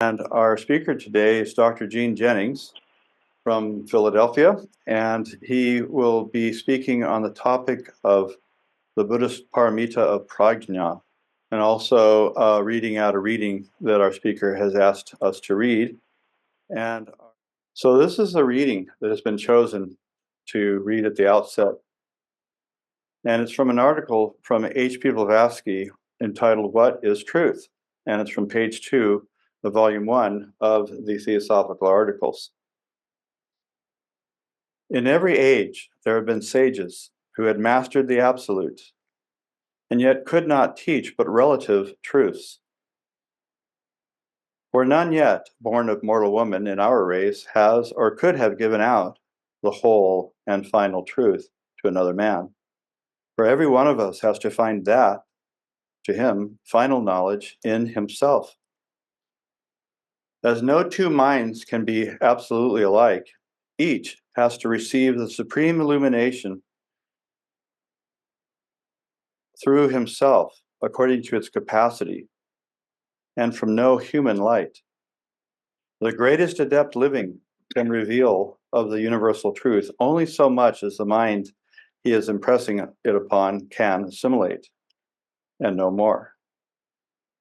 And our speaker today is Dr. Gene Jennings from Philadelphia, and he will be speaking on the topic of the Buddhist paramita of Prajna, and also reading out a reading that our speaker has asked us to read. And so this is a reading that has been chosen to read at the outset, and it's from an article from H.P. Blavatsky entitled "What is Truth?" And it's from page 2 of volume 1 of the Theosophical Articles. In every age, there have been sages who had mastered the absolute, and yet could not teach but relative truths. For none yet, born of mortal woman in our race, has or could have given out the whole and final truth to another man. For every one of us has to find that, to him, final knowledge in himself. As no two minds can be absolutely alike, each has to receive the supreme illumination through himself according to its capacity, and from no human light. The greatest adept living can reveal of the universal truth only so much as the mind he is impressing it upon can assimilate, and no more.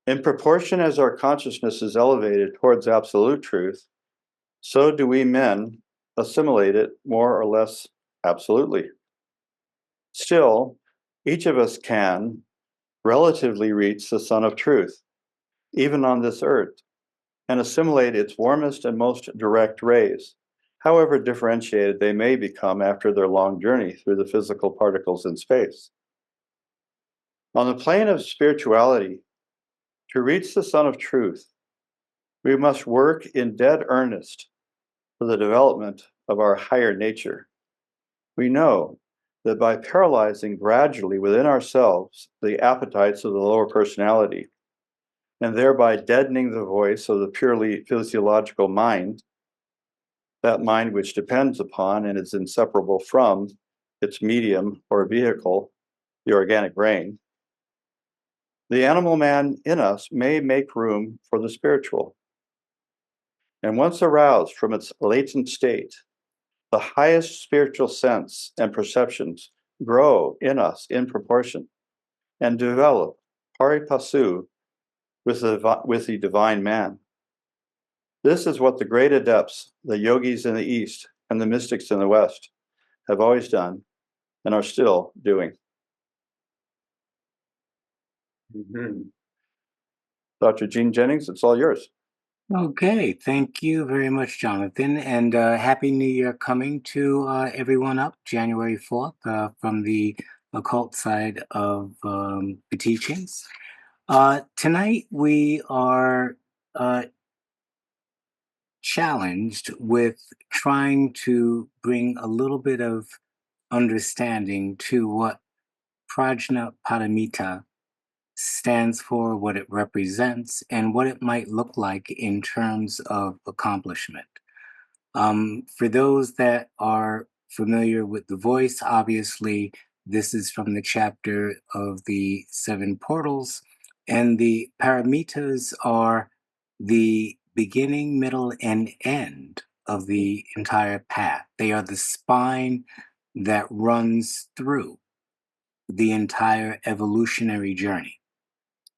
In proportion as our consciousness is elevated towards absolute truth, so do we men assimilate it more or less absolutely. Still, each of us can relatively reach the Sun of Truth, even on this earth, and assimilate its warmest and most direct rays, however differentiated they may become after their long journey through the physical particles in space. On the plane of spirituality, to reach the Sun of Truth, we must work in dead earnest for the development of our higher nature. We know that by paralyzing gradually within ourselves the appetites of the lower personality, and thereby deadening the voice of the purely physiological mind, that mind which depends upon and is inseparable from its medium or vehicle, the organic brain, the animal man in us may make room for the spiritual. And once aroused from its latent state, the highest spiritual sense and perceptions grow in us in proportion and develop pari passu with the divine man. This is what the great adepts, the yogis in the East and the mystics in the West, have always done and are still doing. Dr. Gene Jennings, it's all yours. Okay, thank you very much, Jonathan, and Happy New Year coming to everyone up January 4th from the occult side of the teachings. Tonight we are challenged with trying to bring a little bit of understanding to what Prajna Paramita stands for, what it represents, and what it might look like in terms of accomplishment. For those that are familiar with the voice, obviously, this is from the chapter of the seven portals, and the paramitas are the beginning, middle, and end of the entire path. They are the spine that runs through the entire evolutionary journey.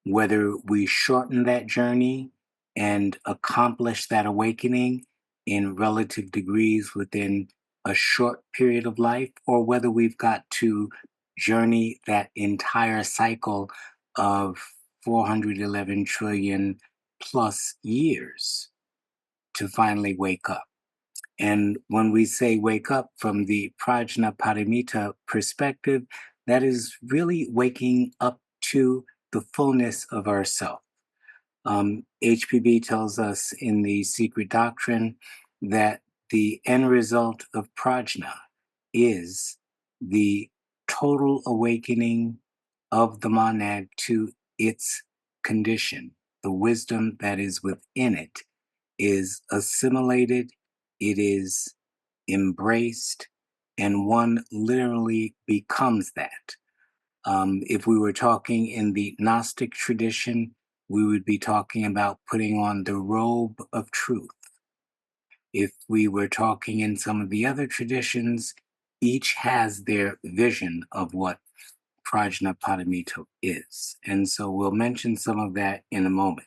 Whether we shorten that journey and accomplish that awakening in relative degrees within a short period of life, or whether we've got to journey that entire cycle of 411 trillion plus years to finally wake up. And when we say wake up from the Prajna Paramita perspective, that is really waking up to the fullness of ourself. HPB tells us in the Secret Doctrine that the end result of Prajna is the total awakening of the monad to its condition. The wisdom that is within it is assimilated, it is embraced, and one literally becomes that. If we were talking in the Gnostic tradition, we would be talking about putting on the robe of truth. If we were talking in some of the other traditions, each has their vision of what Prajna Paramita is. And so we'll mention some of that in a moment.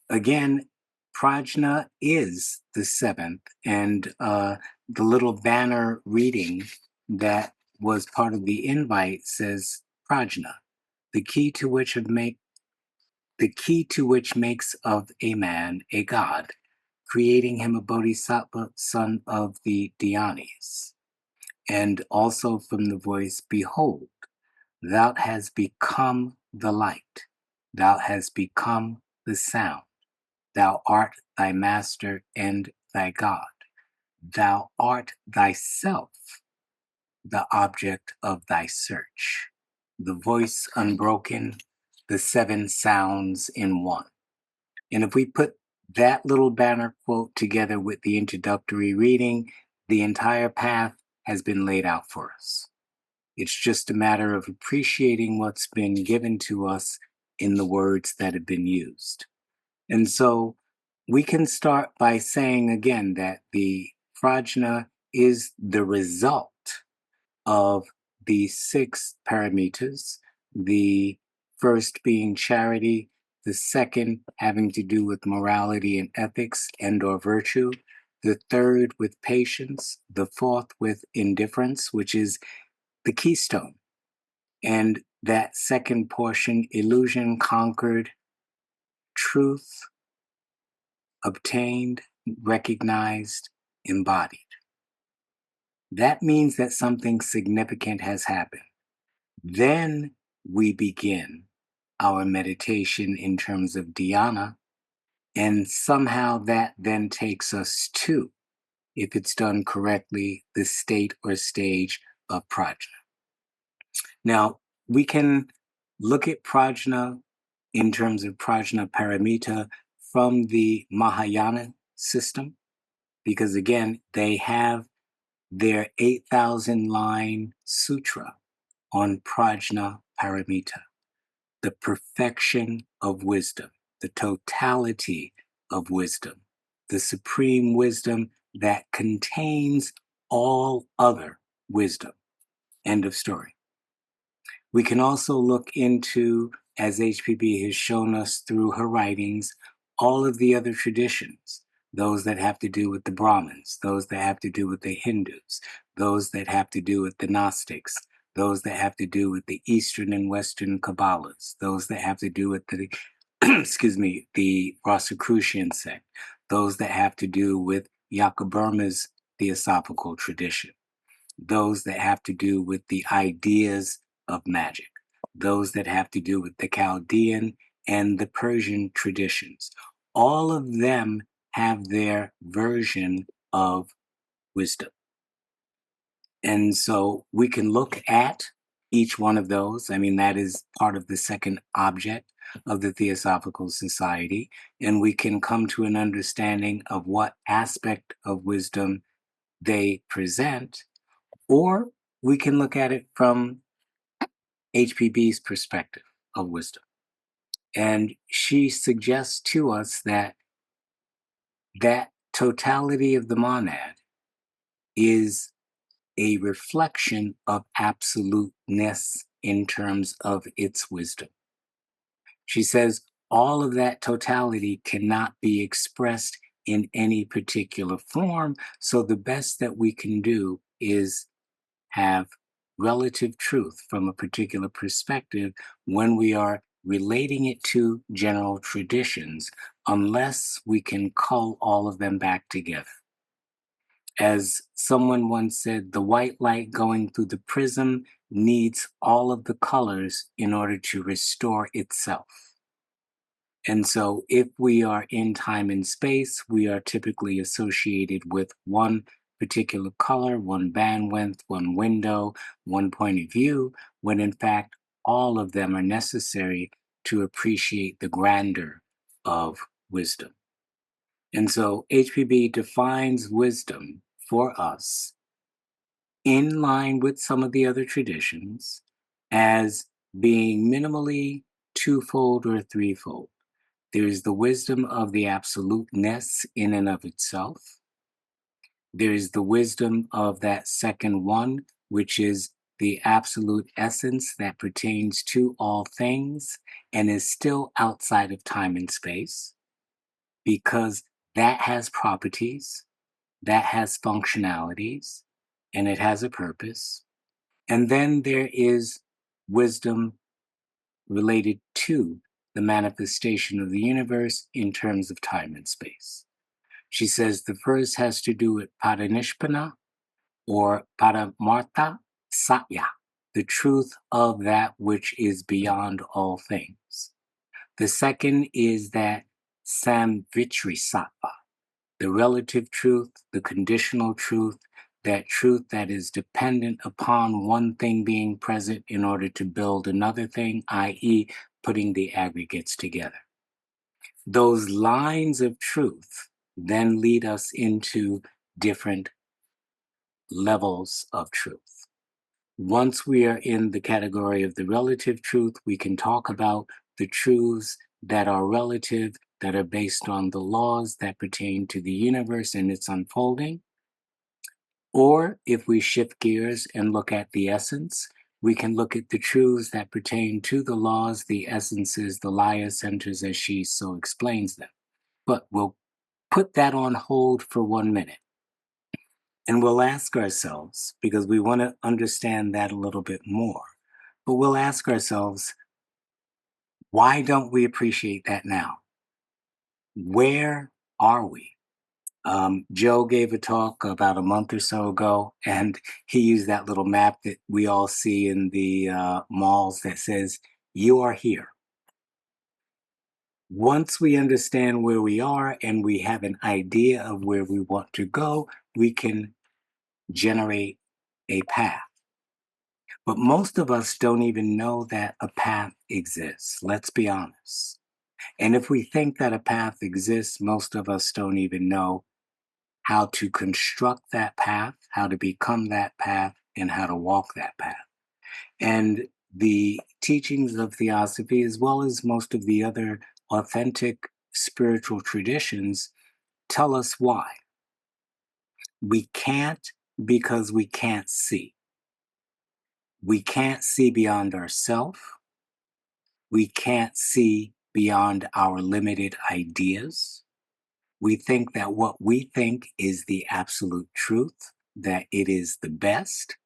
Again, Prajna is the seventh, and the little banner reading that was part of the invite says Prajna, the key to which makes of a man a god, creating him a bodhisattva, son of the Dhyanis. And also from the voice, behold, thou hast become the light, thou hast become the sound, thou art thy master and thy God, thou art thyself the object of thy search, the voice unbroken, the seven sounds in one. And if we put that little banner quote together with the introductory reading, the entire path has been laid out for us. It's just a matter of appreciating what's been given to us in the words that have been used. And so we can start by saying again that the prajna is the result of the six paramitas, the first being charity, the second having to do with morality and ethics and or virtue, the third with patience, the fourth with indifference, which is the keystone. And that second portion, illusion conquered, truth obtained, recognized, embodied. That means that something significant has happened. Then we begin our meditation in terms of dhyana, and somehow that then takes us to, if it's done correctly, the state or stage of prajna. Now, we can look at prajna in terms of prajna paramita from the Mahayana system, because again, they have their 8,000 line sutra on prajna paramita, the perfection of wisdom, the totality of wisdom, the supreme wisdom that contains all other wisdom. End of story. We can also look into, as HPB has shown us through her writings, all of the other traditions, those that have to do with the Brahmins, those that have to do with the Hindus, those that have to do with the Gnostics, those that have to do with the Eastern and Western Kabbalahs, those that have to do with the, excuse me, the Rosicrucian sect, those that have to do with Yakoburma's theosophical tradition, those that have to do with the ideas of magic, those that have to do with the Chaldean and the Persian traditions. All of them have their version of wisdom. And so we can look at each one of those. I mean, that is part of the second object of the Theosophical Society. And we can come to an understanding of what aspect of wisdom they present, or we can look at it from HPB's perspective of wisdom. And she suggests to us that that totality of the monad is a reflection of absoluteness in terms of its wisdom. She says all of that totality cannot be expressed in any particular form. So the best that we can do is have relative truth from a particular perspective when we are relating it to general traditions, unless we can cull all of them back together. As someone once said, the white light going through the prism needs all of the colors in order to restore itself. And so, if we are in time and space, we are typically associated with one particular color, one bandwidth, one window, one point of view, when in fact, all of them are necessary to appreciate the grandeur of wisdom. And so, HPB defines wisdom for us in line with some of the other traditions as being minimally twofold or threefold. There is the wisdom of the absoluteness in and of itself. There is the wisdom of that second one, which is the absolute essence that pertains to all things and is still outside of time and space, because that has properties, that has functionalities, and it has a purpose. And then there is wisdom related to the manifestation of the universe in terms of time and space. She says the first has to do with paranishpana or paramartha satya, the truth of that which is beyond all things. The second is that samvitri sattva, the relative truth, the conditional truth, that truth that is dependent upon one thing being present in order to build another thing, i.e., putting the aggregates together. Those lines of truth then lead us into different levels of truth. Once we are in the category of the relative truth, we can talk about the truths that are relative, that are based on the laws that pertain to the universe and its unfolding. Or if we shift gears and look at the essence, we can look at the truths that pertain to the laws, the essences, the Laya centers as she so explains them. But we'll put that on hold for 1 minute. And we'll ask ourselves, because we want to understand that a little bit more, but we'll ask ourselves, why don't we appreciate that now? Where are we? Joe gave a talk about a month or so ago, and he used that little map that we all see in the malls that says, "You are here." Once we understand where we are and we have an idea of where we want to go, we can generate a path. But most of us don't even know that a path exists. Let's be honest. And if we think that a path exists, most of us don't even know how to construct that path, how to become that path, and how to walk that path. And the teachings of Theosophy, as well as most of the other authentic spiritual traditions, tell us why. We can't because we can't see. We can't see beyond ourselves. We can't see beyond our limited ideas. We think that what we think is the absolute truth, that it is the best.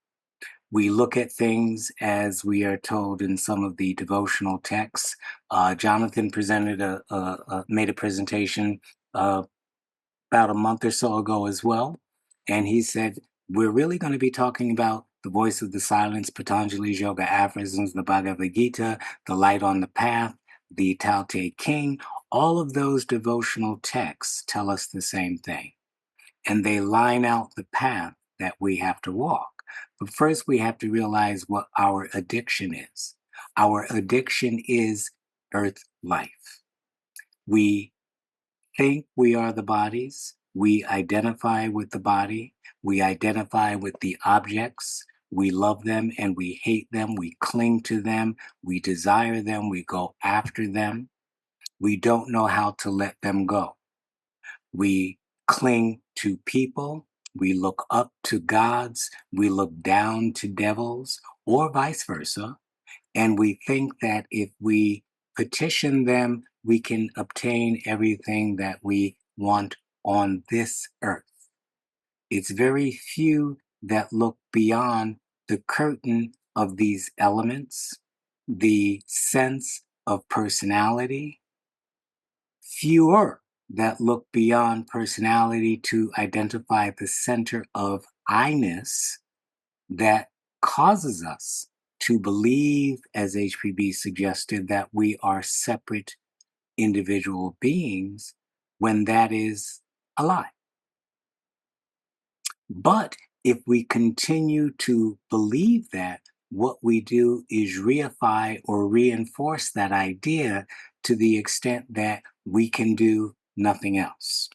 We look at things as we are told in some of the devotional texts. Jonathan made a presentation about a month or so ago as well, and he said we're really going to be talking about the voice of the silence, Patanjali's Yoga Aphorisms, the Bhagavad Gita, the Light on the Path, the Tao Te King. All of those devotional texts tell us the same thing, and they line out the path that we have to walk. But first, we have to realize what our addiction is. Our addiction is earth life. We think we are the bodies. We identify with the body. We identify with the objects. We love them and we hate them. We cling to them. We desire them. We go after them. We don't know how to let them go. We cling to people. We look up to gods. We look down to devils, or vice versa. And we think that if we petition them, we can obtain everything that we want on this earth. It's very few that look beyond the curtain of these elements, the sense of personality, fewer that look beyond personality to identify the center of I-ness that causes us to believe, as HPB suggested, that we are separate individual beings when that is a lie. But if we continue to believe that, what we do is reify or reinforce that idea to the extent that we can do nothing else.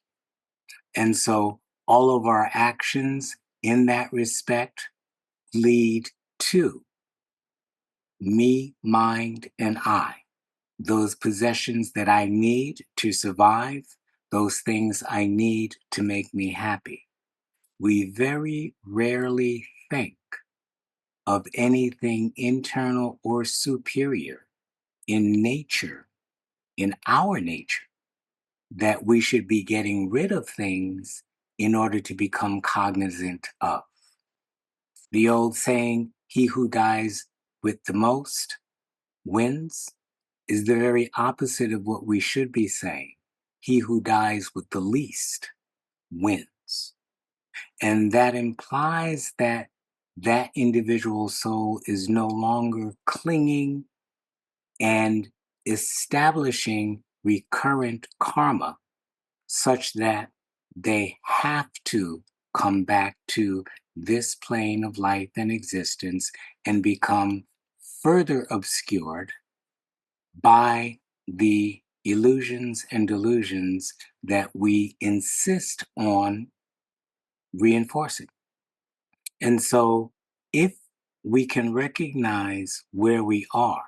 And so all of our actions in that respect lead to me, mind, and I. those possessions that I need to survive, those things I need to make me happy. We very rarely think of anything internal or superior in nature, in our nature, that we should be getting rid of things in order to become cognizant of. The old saying, he who dies with the most wins, is the very opposite of what we should be saying. He who dies with the least wins. And that implies that that individual soul is no longer clinging and establishing recurrent karma such that they have to come back to this plane of life and existence and become further obscured by the illusions and delusions that we insist on reinforcing. And so, if we can recognize where we are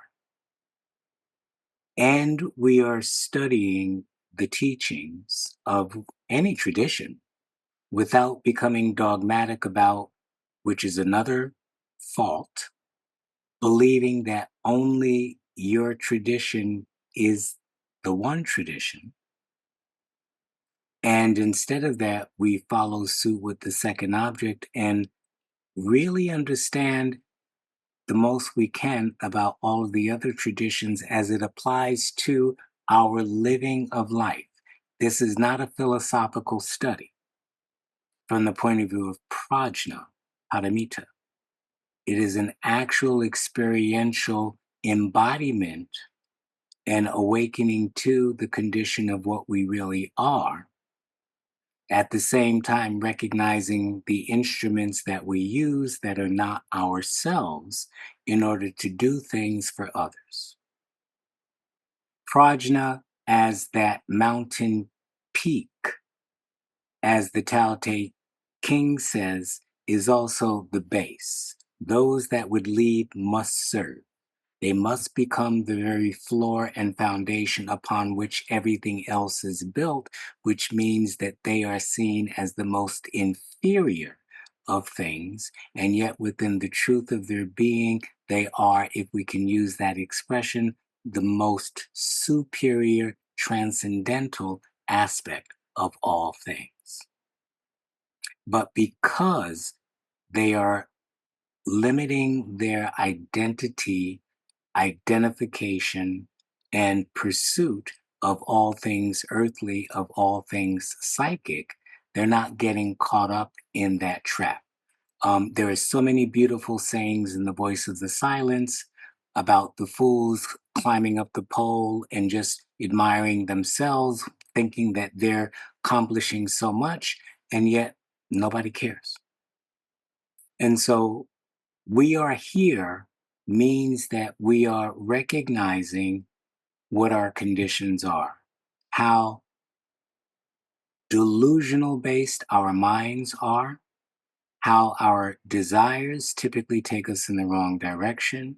and we are studying the teachings of any tradition without becoming dogmatic about, which is another fault, believing that only your tradition is the one tradition. And instead of that, we follow suit with the second object and really understand the most we can about all of the other traditions as it applies to our living of life. This is not a philosophical study from the point of view of prajna, paramita. It is an actual experiential embodiment and awakening to the condition of what we really are, at the same time recognizing the instruments that we use that are not ourselves in order to do things for others. Prajna as that mountain peak, as the Tao Te King says, is also the base. Those that would lead must serve. They must become the very floor and foundation upon which everything else is built, which means that they are seen as the most inferior of things. And yet, within the truth of their being, they are, if we can use that expression, the most superior, transcendental aspect of all things. But because they are limiting their identity, identification, and pursuit of all things earthly, of all things psychic, they're not getting caught up in that trap. There are so many beautiful sayings in the voice of the silence about the fools climbing up the pole and just admiring themselves, thinking that they're accomplishing so much, and yet nobody cares. And so we are here means that we are recognizing what our conditions are, how delusional based our minds are, how our desires typically take us in the wrong direction,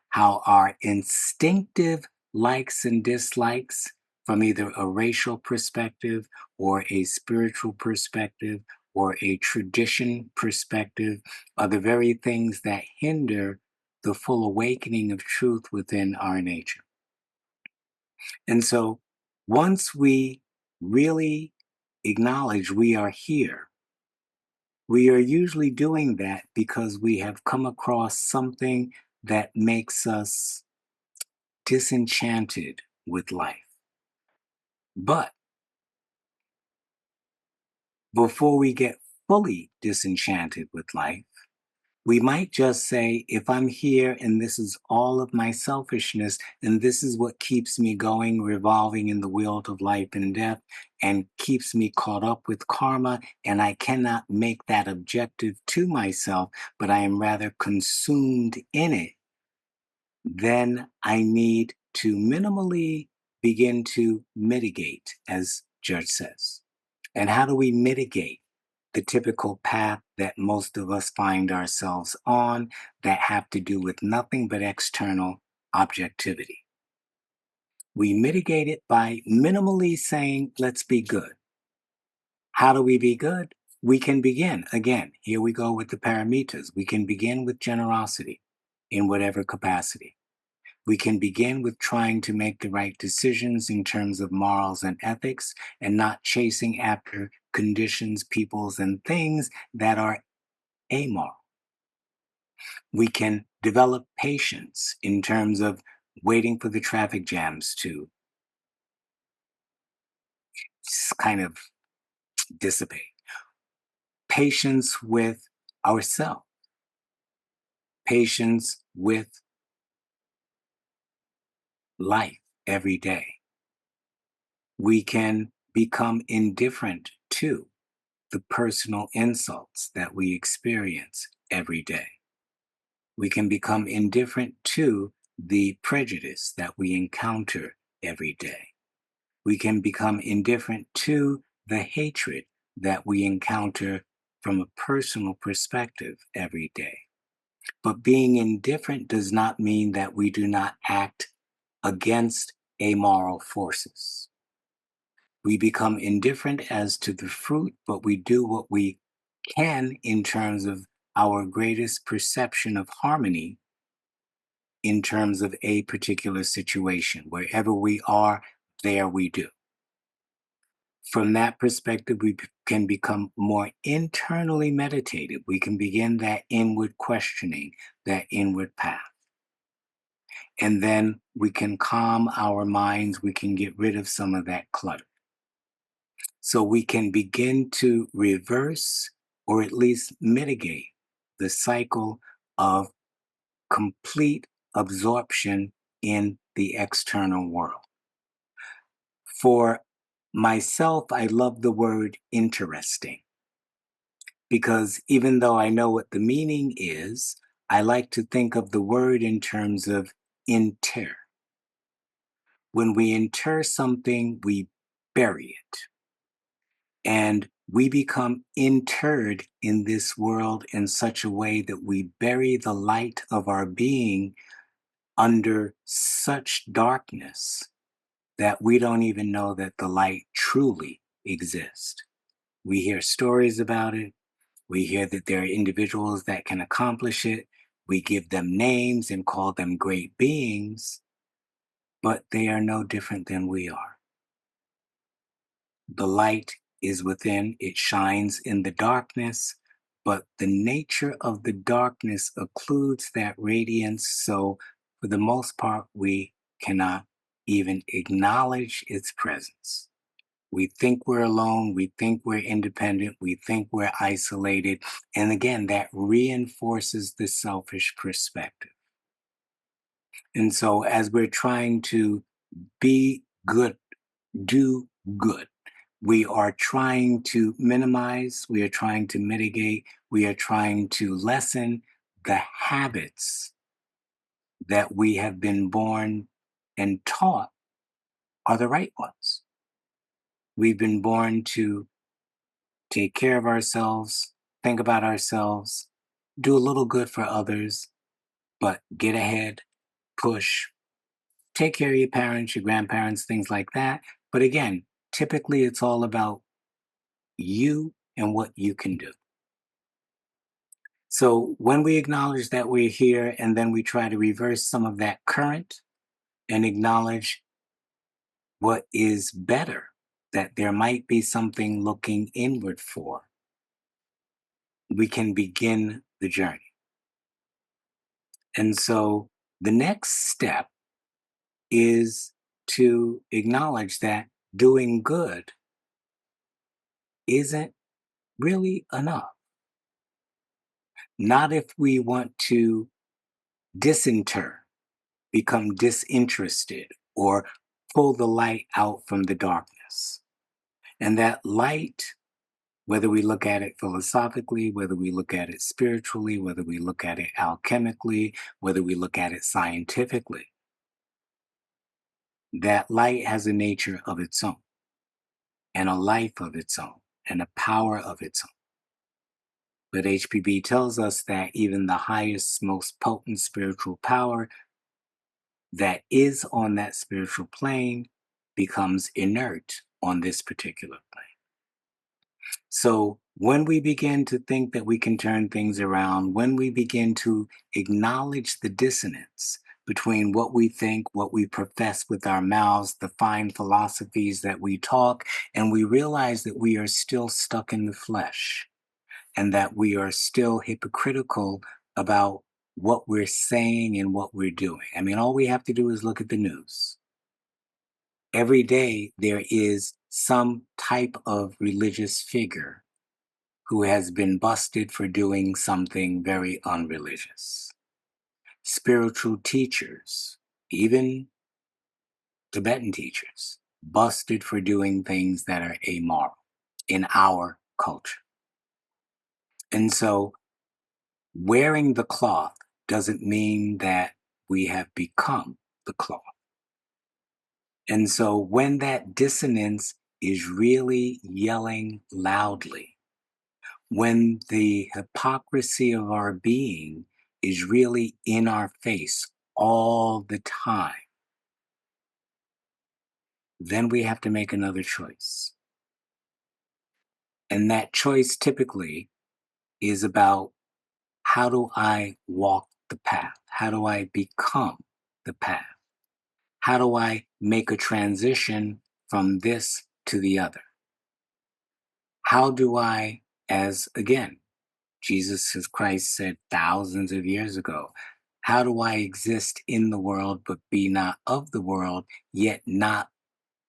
how our instinctive likes and dislikes from either a racial perspective or a spiritual perspective or a tradition perspective are the very things that hinder the full awakening of truth within our nature. And so once we really acknowledge we are here, we are usually doing that because we have come across something that makes us disenchanted with life. But before we get fully disenchanted with life, we might just say, if I'm here and this is all of my selfishness, and this is what keeps me going, revolving in the wheel of life and death, and keeps me caught up with karma, and I cannot make that objective to myself, but I am rather consumed in it, then I need to minimally begin to mitigate, as Judge says. And how do we mitigate the typical path that most of us find ourselves on that have to do with nothing but external objectivity? We mitigate it by minimally saying, let's be good. How do we be good? We can begin. Again, here we go with the paramitas. We can begin with generosity in whatever capacity. We can begin with trying to make the right decisions in terms of morals and ethics and not chasing after conditions, peoples, and things that are amoral. We can develop patience in terms of waiting for the traffic jams to kind of dissipate. Patience with ourselves, patience with life every day. We can become indifferent to the personal insults that we experience every day. We can become indifferent to the prejudice that we encounter every day. We can become indifferent to the hatred that we encounter from a personal perspective every day. But being indifferent does not mean that we do not act against amoral forces. We become indifferent as to the fruit, but we do what we can in terms of our greatest perception of harmony in terms of a particular situation. Wherever we are, there we do. From that perspective, we can become more internally meditative. We can begin that inward questioning, that inward path. And then we can calm our minds. We can get rid of some of that clutter. So we can begin to reverse or at least mitigate the cycle of complete absorption in the external world. For myself, I love the word interesting because even though I know what the meaning is, I like to think of the word in terms of inter. When we inter something, we bury it. And we become interred in this world in such a way that we bury the light of our being under such darkness that we don't even know that the light truly exists. We hear stories about it. We hear that there are individuals that can accomplish it. We give them names and call them great beings, but they are no different than we are. The light is within, it shines in the darkness, but the nature of the darkness occludes that radiance. So, for the most part, we cannot even acknowledge its presence. We think we're alone, we think we're independent, we think we're isolated. And again, that reinforces the selfish perspective. And so, as we're trying to be good, do good, we are trying to minimize, we are trying to mitigate, we are trying to lessen the habits that we have been born and taught are the right ones. We've been born to take care of ourselves, think about ourselves, do a little good for others, but get ahead, push, take care of your parents, your grandparents, things like that. But again, typically it's all about you and what you can do. So when we acknowledge that we're here and then we try to reverse some of that current and acknowledge what is better, that there might be something looking inward for, we can begin the journey. And so the next step is to acknowledge that doing good isn't really enough. Not if we want to disinter, become disinterested, or pull the light out from the darkness. And that light, whether we look at it philosophically, whether we look at it spiritually, whether we look at it alchemically, whether we look at it scientifically, that light has a nature of its own and a life of its own and a power of its own. But HPB tells us that even the highest, most potent spiritual power that is on that spiritual plane becomes inert on this particular plane. So when we begin to think that we can turn things around, when we begin to acknowledge the dissonance between what we think, what we profess with our mouths, the fine philosophies that we talk, and we realize that we are still stuck in the flesh and that we are still hypocritical about what we're saying and what we're doing. I mean, all we have to do is look at the news. Every day, there is some type of religious figure who has been busted for doing something very unreligious. Spiritual teachers, even Tibetan teachers, busted for doing things that are amoral in our culture. And so wearing the cloth doesn't mean that we have become the cloth. And so when that dissonance is really yelling loudly, when the hypocrisy of our being is really in our face all the time, then we have to make another choice. And that choice typically is about, how do I walk the path? How do I become the path? How do I make a transition from this to the other? How do I, as again, Jesus Christ said thousands of years ago, how do I exist in the world but be not of the world, yet not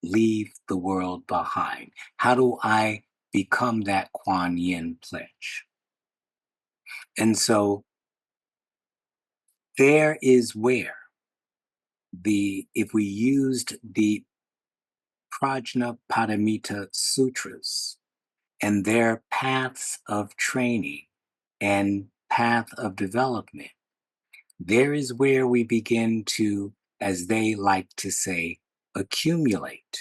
leave the world behind? How do I become that Kuan Yin pledge? And so there is where if we used the Prajna Paramita Sutras and their paths of training and path of development, there is where we begin to, as they like to say, accumulate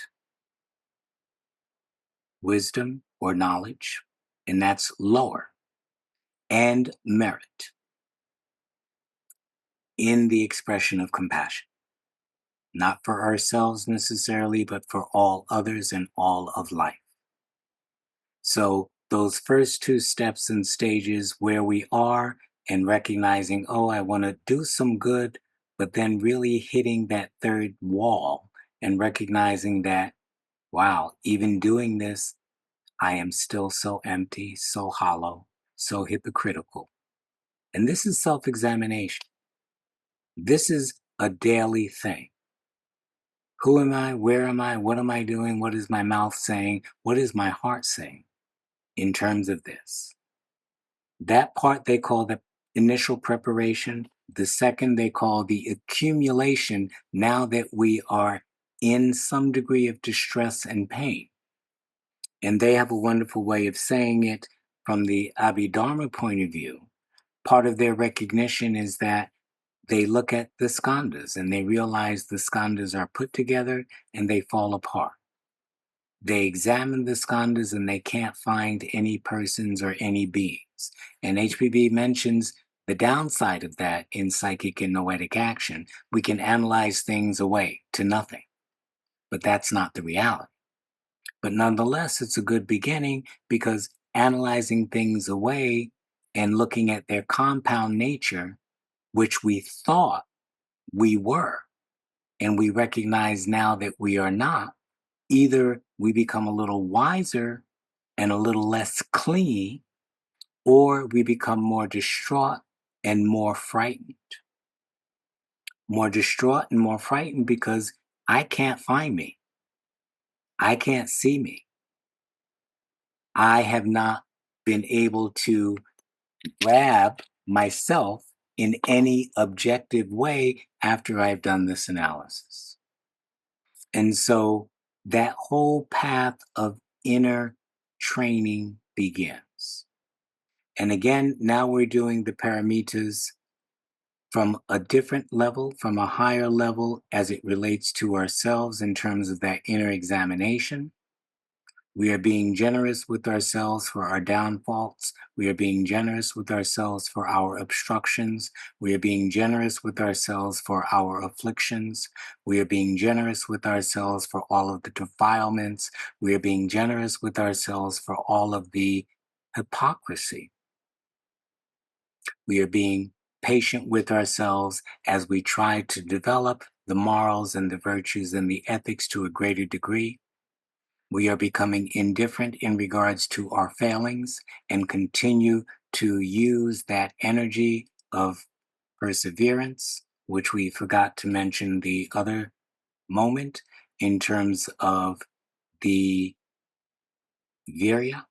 wisdom or knowledge, and that's lower, and merit in the expression of compassion, not for ourselves necessarily, but for all others and all of life. So those first two steps and stages where we are and recognizing, oh, I want to do some good, but then really hitting that third wall and recognizing that, wow, even doing this, I am still so empty, so hollow, so hypocritical. And this is self examination. This is a daily thing. Who am I? Where am I? What am I doing? What is my mouth saying? What is my heart saying in terms of this? That part they call the initial preparation. The second they call the accumulation, now that we are in some degree of distress and pain. And they have a wonderful way of saying it from the Abhidharma point of view. Part of their recognition is that they look at the skandhas and they realize the skandhas are put together and they fall apart. They examine the skandhas and they can't find any persons or any beings. And HPB mentions the downside of that in psychic and noetic action. We can analyze things away to nothing, but that's not the reality. But nonetheless, it's a good beginning because analyzing things away and looking at their compound nature, which we thought we were, and we recognize now that we are not, either we become a little wiser and a little less clingy, or we become more distraught and more frightened. More distraught and more frightened because I can't find me. I can't see me. I have not been able to grab myself in any objective way after I've done this analysis. And so that whole path of inner training begins. And again, now we're doing the paramitas from a different level, from a higher level as it relates to ourselves in terms of that inner examination. We are being generous with ourselves for our downfalls. We are being generous with ourselves for our obstructions. We are being generous with ourselves for our afflictions. We are being generous with ourselves for all of the defilements. We are being generous with ourselves for all of the hypocrisy. We are being patient with ourselves as we try to develop the morals and the virtues and the ethics to a greater degree. We are becoming indifferent in regards to our failings and continue to use that energy of perseverance, which we forgot to mention the other moment in terms of the virya,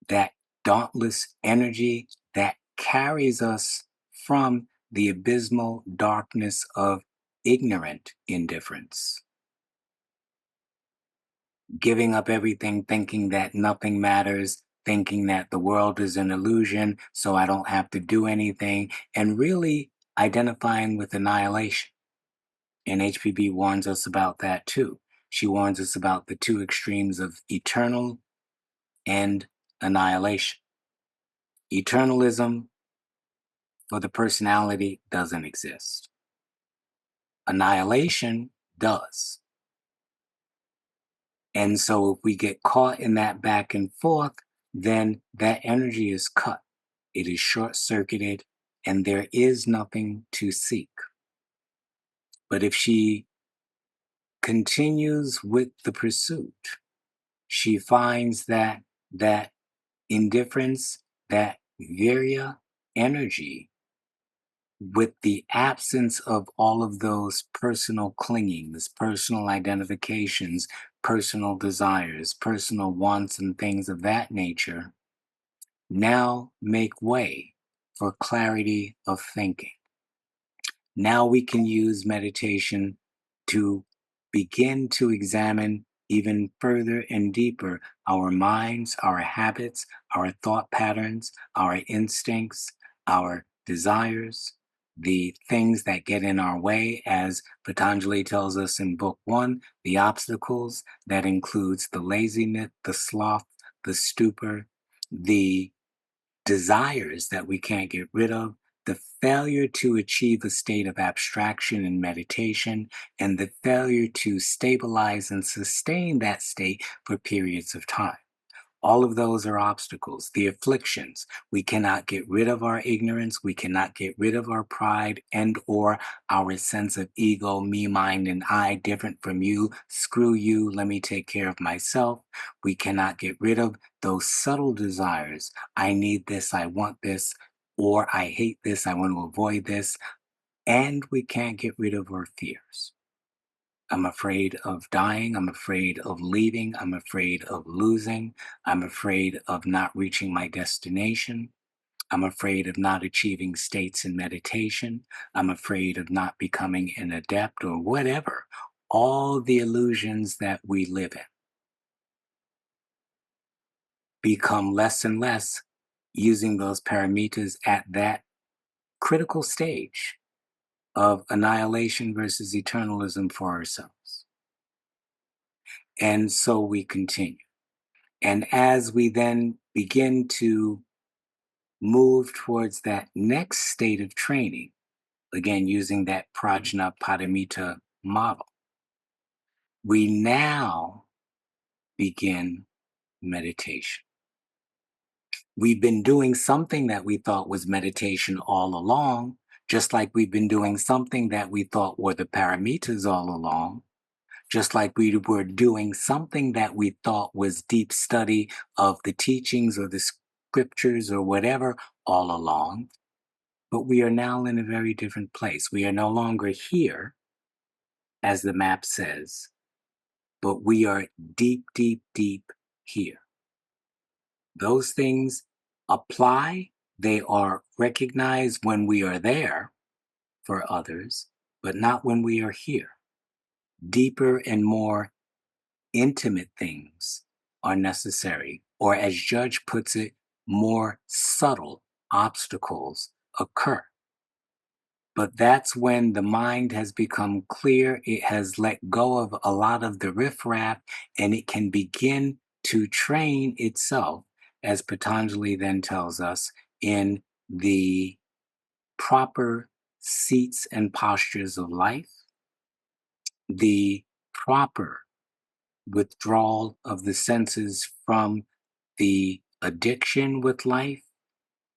that dauntless energy that carries us from the abysmal darkness of ignorant indifference, giving up everything, thinking that nothing matters, thinking that the world is an illusion, so I don't have to do anything, and really identifying with annihilation. And HPB warns us about that too. She warns us about the two extremes of eternal and annihilation. Eternalism for the personality doesn't exist. Annihilation does. And so if we get caught in that back and forth, then that energy is cut. It is short circuited, and there is nothing to seek. But if she continues with the pursuit, she finds that indifference, that virya energy, with the absence of all of those personal clingings, personal identifications, personal desires, personal wants, and things of that nature, now make way for clarity of thinking. Now we can use meditation to begin to examine even further and deeper our minds, our habits, our thought patterns, our instincts, our desires, the things that get in our way, as Patanjali tells us in Book One, the obstacles that includes the laziness, the sloth, the stupor, the desires that we can't get rid of, the failure to achieve a state of abstraction in meditation, and the failure to stabilize and sustain that state for periods of time. All of those are obstacles, the afflictions. We cannot get rid of our ignorance. We cannot get rid of our pride and or our sense of ego, me, mine, and I, different from you. Screw you. Let me take care of myself. We cannot get rid of those subtle desires. I need this. I want this. Or I hate this. I want to avoid this. And we can't get rid of our fears. I'm afraid of dying. I'm afraid of leaving. I'm afraid of losing. I'm afraid of not reaching my destination. I'm afraid of not achieving states in meditation. I'm afraid of not becoming an adept or whatever. All the illusions that we live in become less and less using those paramitas at that critical stage of annihilation versus eternalism for ourselves. And so we continue. And as we then begin to move towards that next state of training, again, using that Prajna Paramita model, we now begin meditation. We've been doing something that we thought was meditation all along, just like we've been doing something that we thought were the paramitas all along, just like we were doing something that we thought was deep study of the teachings or the scriptures or whatever all along. But we are now in a very different place. We are no longer here, as the map says, but we are deep, deep, deep here. Those things apply, they are recognized when we are there for others, but not when we are here. Deeper and more intimate things are necessary, or as Judge puts it, more subtle obstacles occur. But that's when the mind has become clear, it has let go of a lot of the riffraff, and it can begin to train itself, as Patanjali then tells us, in the proper seats and postures of life, the proper withdrawal of the senses from the addiction with life,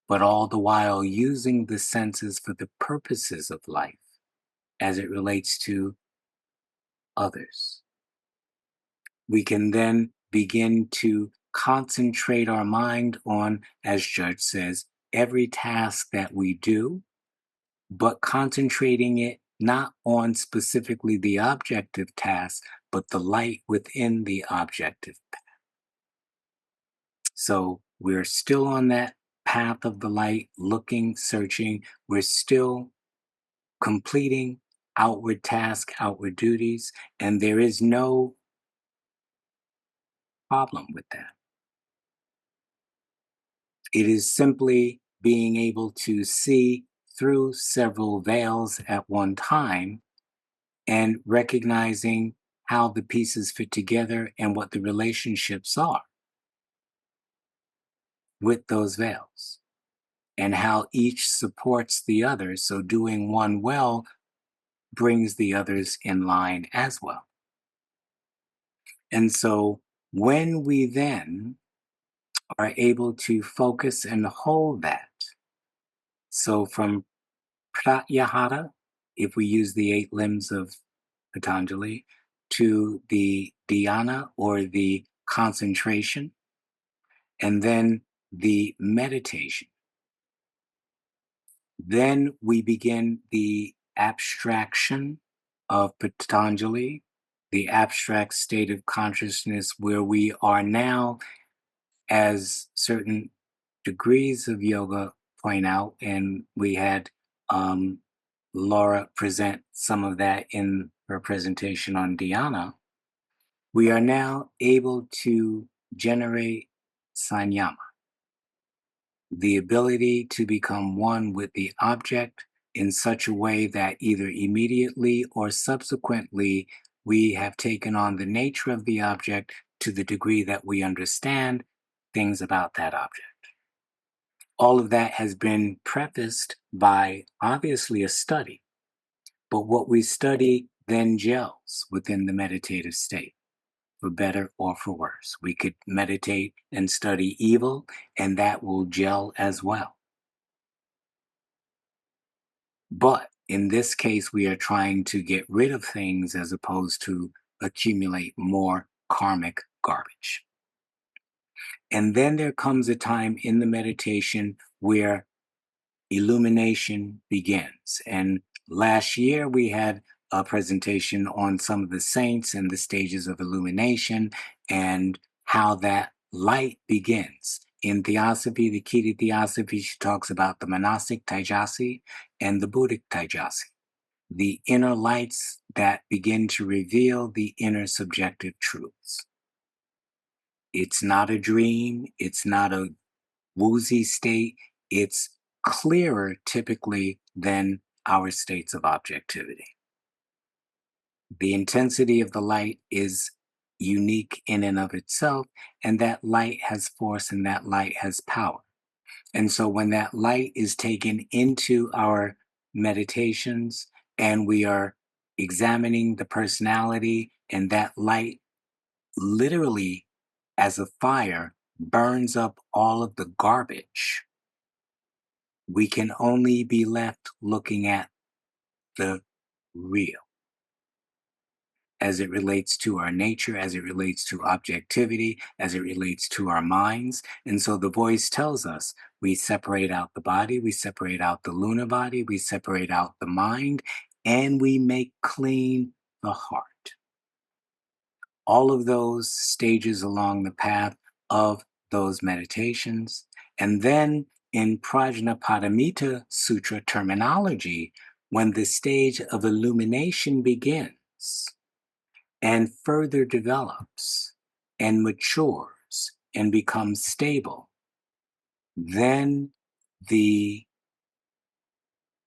but all the while using the senses for the purposes of life as it relates to others. We can then begin to concentrate our mind on, as Judge says, every task that we do, but concentrating it not on specifically the objective task, but the light within the objective. So we're still on that path of the light, looking, searching. We're still completing outward tasks, outward duties, and there is no problem with that. It is simply being able to see through several veils at one time and recognizing how the pieces fit together and what the relationships are with those veils and how each supports the other. So doing one well brings the others in line as well. And so when we then are able to focus and hold that, so from pratyahara, if we use the 8 limbs of Patanjali, to the dhyana or the concentration, and then the meditation. Then we begin the abstraction of Patanjali, the abstract state of consciousness where we are now, as certain degrees of yoga point out, and we had Laura present some of that in her presentation on dhyana, we are now able to generate sanyama, the ability to become one with the object in such a way that either immediately or subsequently we have taken on the nature of the object to the degree that we understand things about that object. All of that has been prefaced by obviously a study, but what we study then gels within the meditative state, for better or for worse. We could meditate and study evil, and that will gel as well. But in this case, we are trying to get rid of things as opposed to accumulate more karmic garbage. And then there comes a time in the meditation where illumination begins. And last year we had a presentation on some of the saints and the stages of illumination and how that light begins. In Theosophy, the key to Theosophy, she talks about the monastic Taijasi and the Buddhic Taijasi, the inner lights that begin to reveal the inner subjective truths. It's not a dream, it's not a woozy state, it's clearer typically than our states of objectivity. The intensity of the light is unique in and of itself, and that light has force and that light has power. And so when that light is taken into our meditations and we are examining the personality, and that light literally, as a fire, burns up all of the garbage, we can only be left looking at the real as it relates to our nature, as it relates to objectivity, as it relates to our minds. And so the voice tells us we separate out the body, we separate out the lunar body, we separate out the mind, and we make clean the heart. All of those stages along the path of those meditations. And then in Prajna Paramita Sutra terminology, when the stage of illumination begins and further develops and matures and becomes stable, then the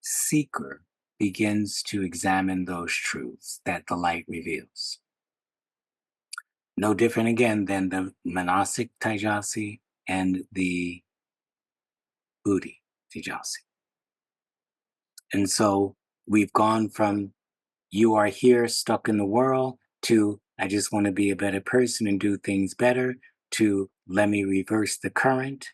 seeker begins to examine those truths that the light reveals. No different again than the Manasic Taijasi and the Buddhi Taijasi. And so we've gone from you are here stuck in the world to I just want to be a better person and do things better to let me reverse the current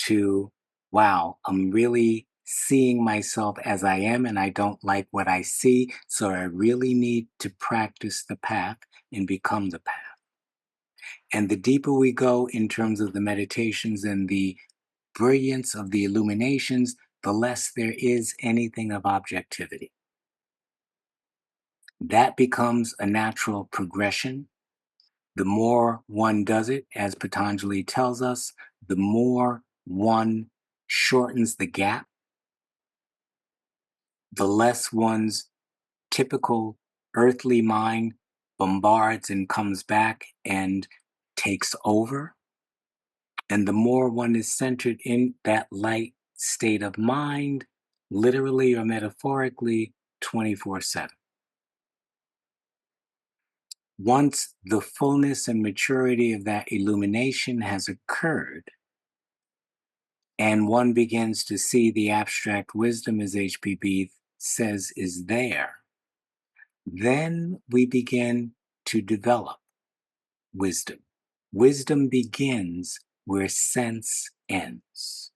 to wow, I'm really seeing myself as I am and I don't like what I see. So I really need to practice the path and become the path. And the deeper we go in terms of the meditations and the brilliance of the illuminations, the less there is anything of objectivity. That becomes a natural progression. The more one does it, as Patanjali tells us, the more one shortens the gap, the less one's typical earthly mind bombards and comes back and takes over. And the more one is centered in that light state of mind, literally or metaphorically, 24/7. Once the fullness and maturity of that illumination has occurred, and one begins to see the abstract wisdom, as HPB says, is there, then we begin to develop wisdom. Wisdom begins where sense ends.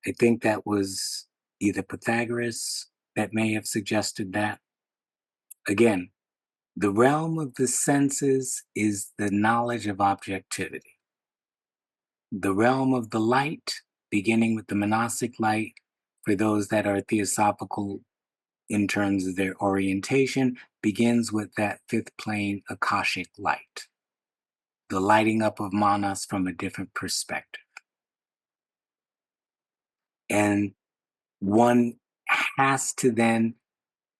I think that was either Pythagoras that may have suggested that. Again, the realm of the senses is the knowledge of objectivity. The realm of the light, beginning with the monastic light, for those that are theosophical in terms of their orientation, begins with that fifth plane Akashic light, the lighting up of manas from a different perspective. And one has to then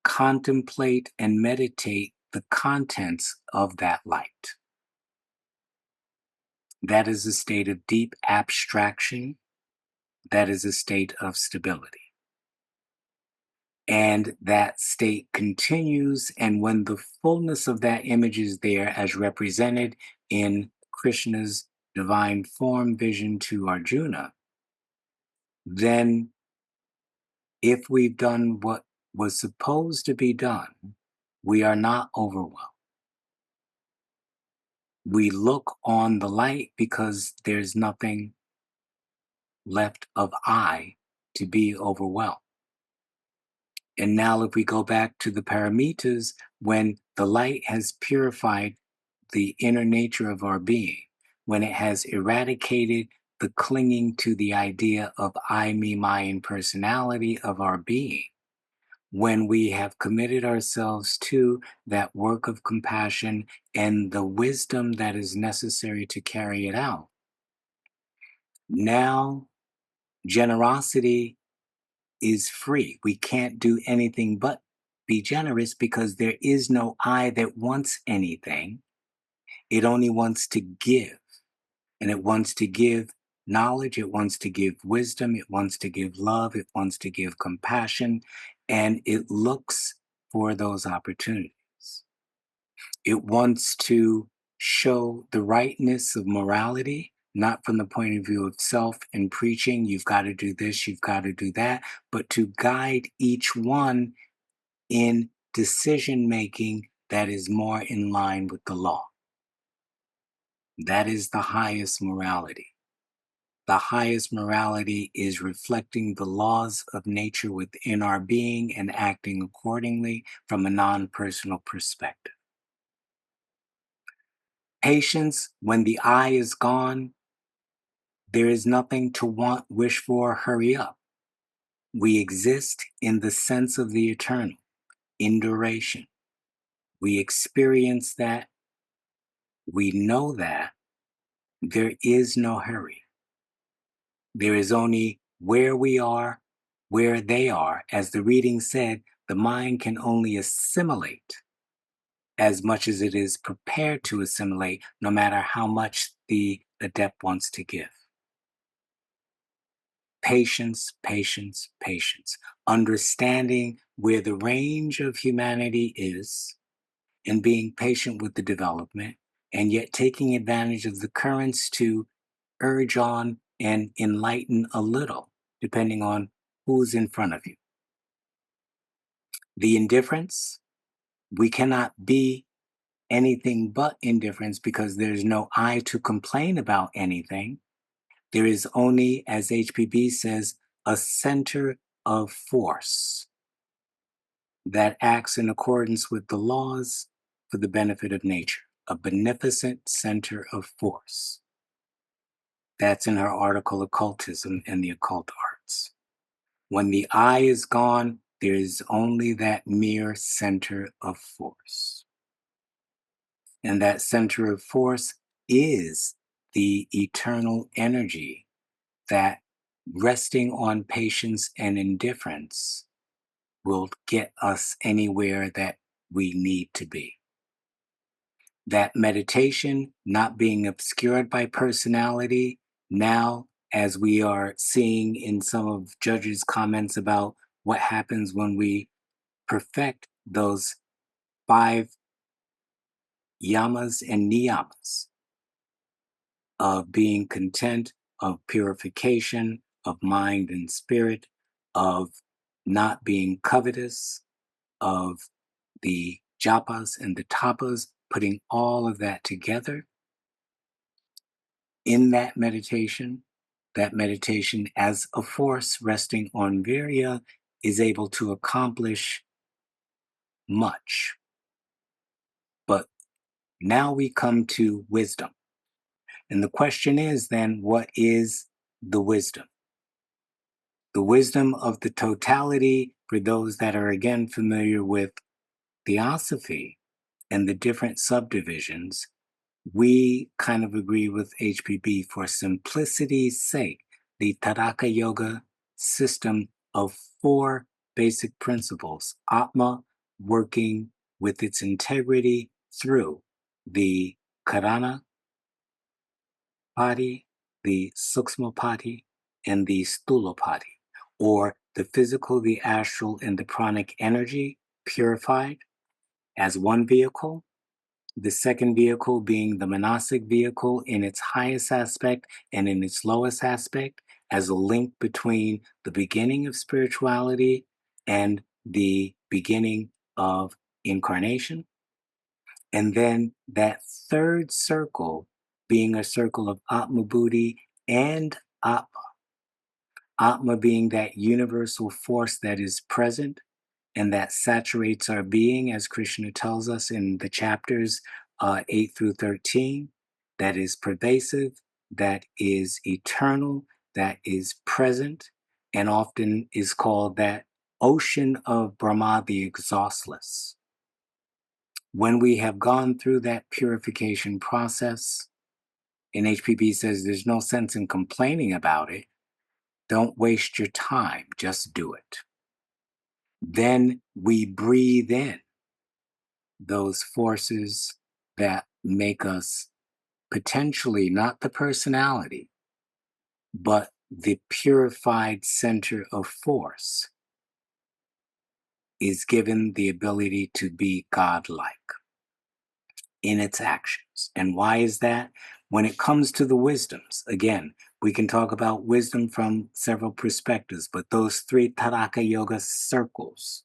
contemplate and meditate the contents of that light. That is a state of deep abstraction. That is a state of stability. And that state continues. And when the fullness of that image is there, as represented in Krishna's divine form vision to Arjuna, then if we've done what was supposed to be done, we are not overwhelmed. We look on the light because there's nothing left of I to be overwhelmed. And now, if we go back to the paramitas, when the light has purified the inner nature of our being, when it has eradicated the clinging to the idea of I, me, my impersonality of our being, when we have committed ourselves to that work of compassion and the wisdom that is necessary to carry it out, now generosity is free. We can't do anything but be generous because there is no I that wants anything. It only wants to give. And it wants to give knowledge, it wants to give wisdom, it wants to give love, it wants to give compassion, and it looks for those opportunities. It wants to show the rightness of morality, not from the point of view of self and preaching, you've got to do this, you've got to do that, but to guide each one in decision making that is more in line with the law. That is the highest morality. The highest morality is reflecting the laws of nature within our being and acting accordingly from a non personal perspective. Patience, when the I is gone, there is nothing to want, wish for, hurry up. We exist in the sense of the eternal, in duration. We experience that. We know that. There is no hurry. There is only where we are, where they are. As the reading said, the mind can only assimilate as much as it is prepared to assimilate, no matter how much the adept wants to give. Patience, patience, patience. Understanding where the range of humanity is and being patient with the development, and yet taking advantage of the currents to urge on and enlighten a little, depending on who's in front of you. The indifference, we cannot be anything but indifference because there's no I to complain about anything. There is only, as HPB says, a center of force that acts in accordance with the laws for the benefit of nature, a beneficent center of force. That's in her article, Occultism and the Occult Arts. When the I is gone, there is only that mere center of force. And that center of force is the eternal energy that, resting on patience and indifference, will get us anywhere that we need to be. That meditation not being obscured by personality, now, as we are seeing in some of Judge's comments about what happens when we perfect those 5 yamas and niyamas of being content, of purification, of mind and spirit, of not being covetous, of the japas and the tapas, putting all of that together in that meditation as a force resting on virya is able to accomplish much. But now we come to wisdom. And the question is then, what is the wisdom? The wisdom of the totality, for those that are again familiar with theosophy and the different subdivisions, we kind of agree with HPB for simplicity's sake. The Taraka Yoga system of 4 basic principles, Atma working with its integrity through the Karana Pati, the Suksma Pati, and the Stula Pati, or the physical, the astral, and the pranic energy purified as one vehicle. The second vehicle being the monastic vehicle in its highest aspect and in its lowest aspect, as a link between the beginning of spirituality and the beginning of incarnation. And then that third circle being a circle of Atma Buddhi and Atma. Atma being that universal force that is present and that saturates our being, as Krishna tells us in the chapters 8 through 13, that is pervasive, that is eternal, that is present, and often is called that ocean of Brahma, the exhaustless. When we have gone through that purification process, and HPB says there's no sense in complaining about it, don't waste your time, just do it. Then we breathe in those forces that make us potentially not the personality, but the purified center of force is given the ability to be godlike in its actions. And why is that? When it comes to the wisdoms, again, we can talk about wisdom from several perspectives, but those 3 Taraka Yoga circles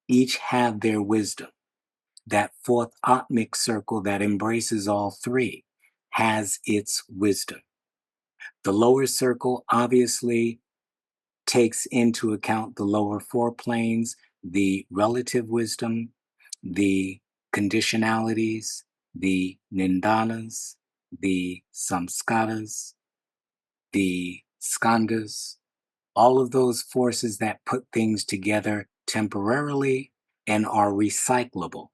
each have their wisdom. That 4th Atmic circle that embraces all 3 has its wisdom. The lower circle obviously takes into account the lower 4 planes, the relative wisdom, the conditionalities, the nindanas, the samskaras, the skandhas, all of those forces that put things together temporarily and are recyclable.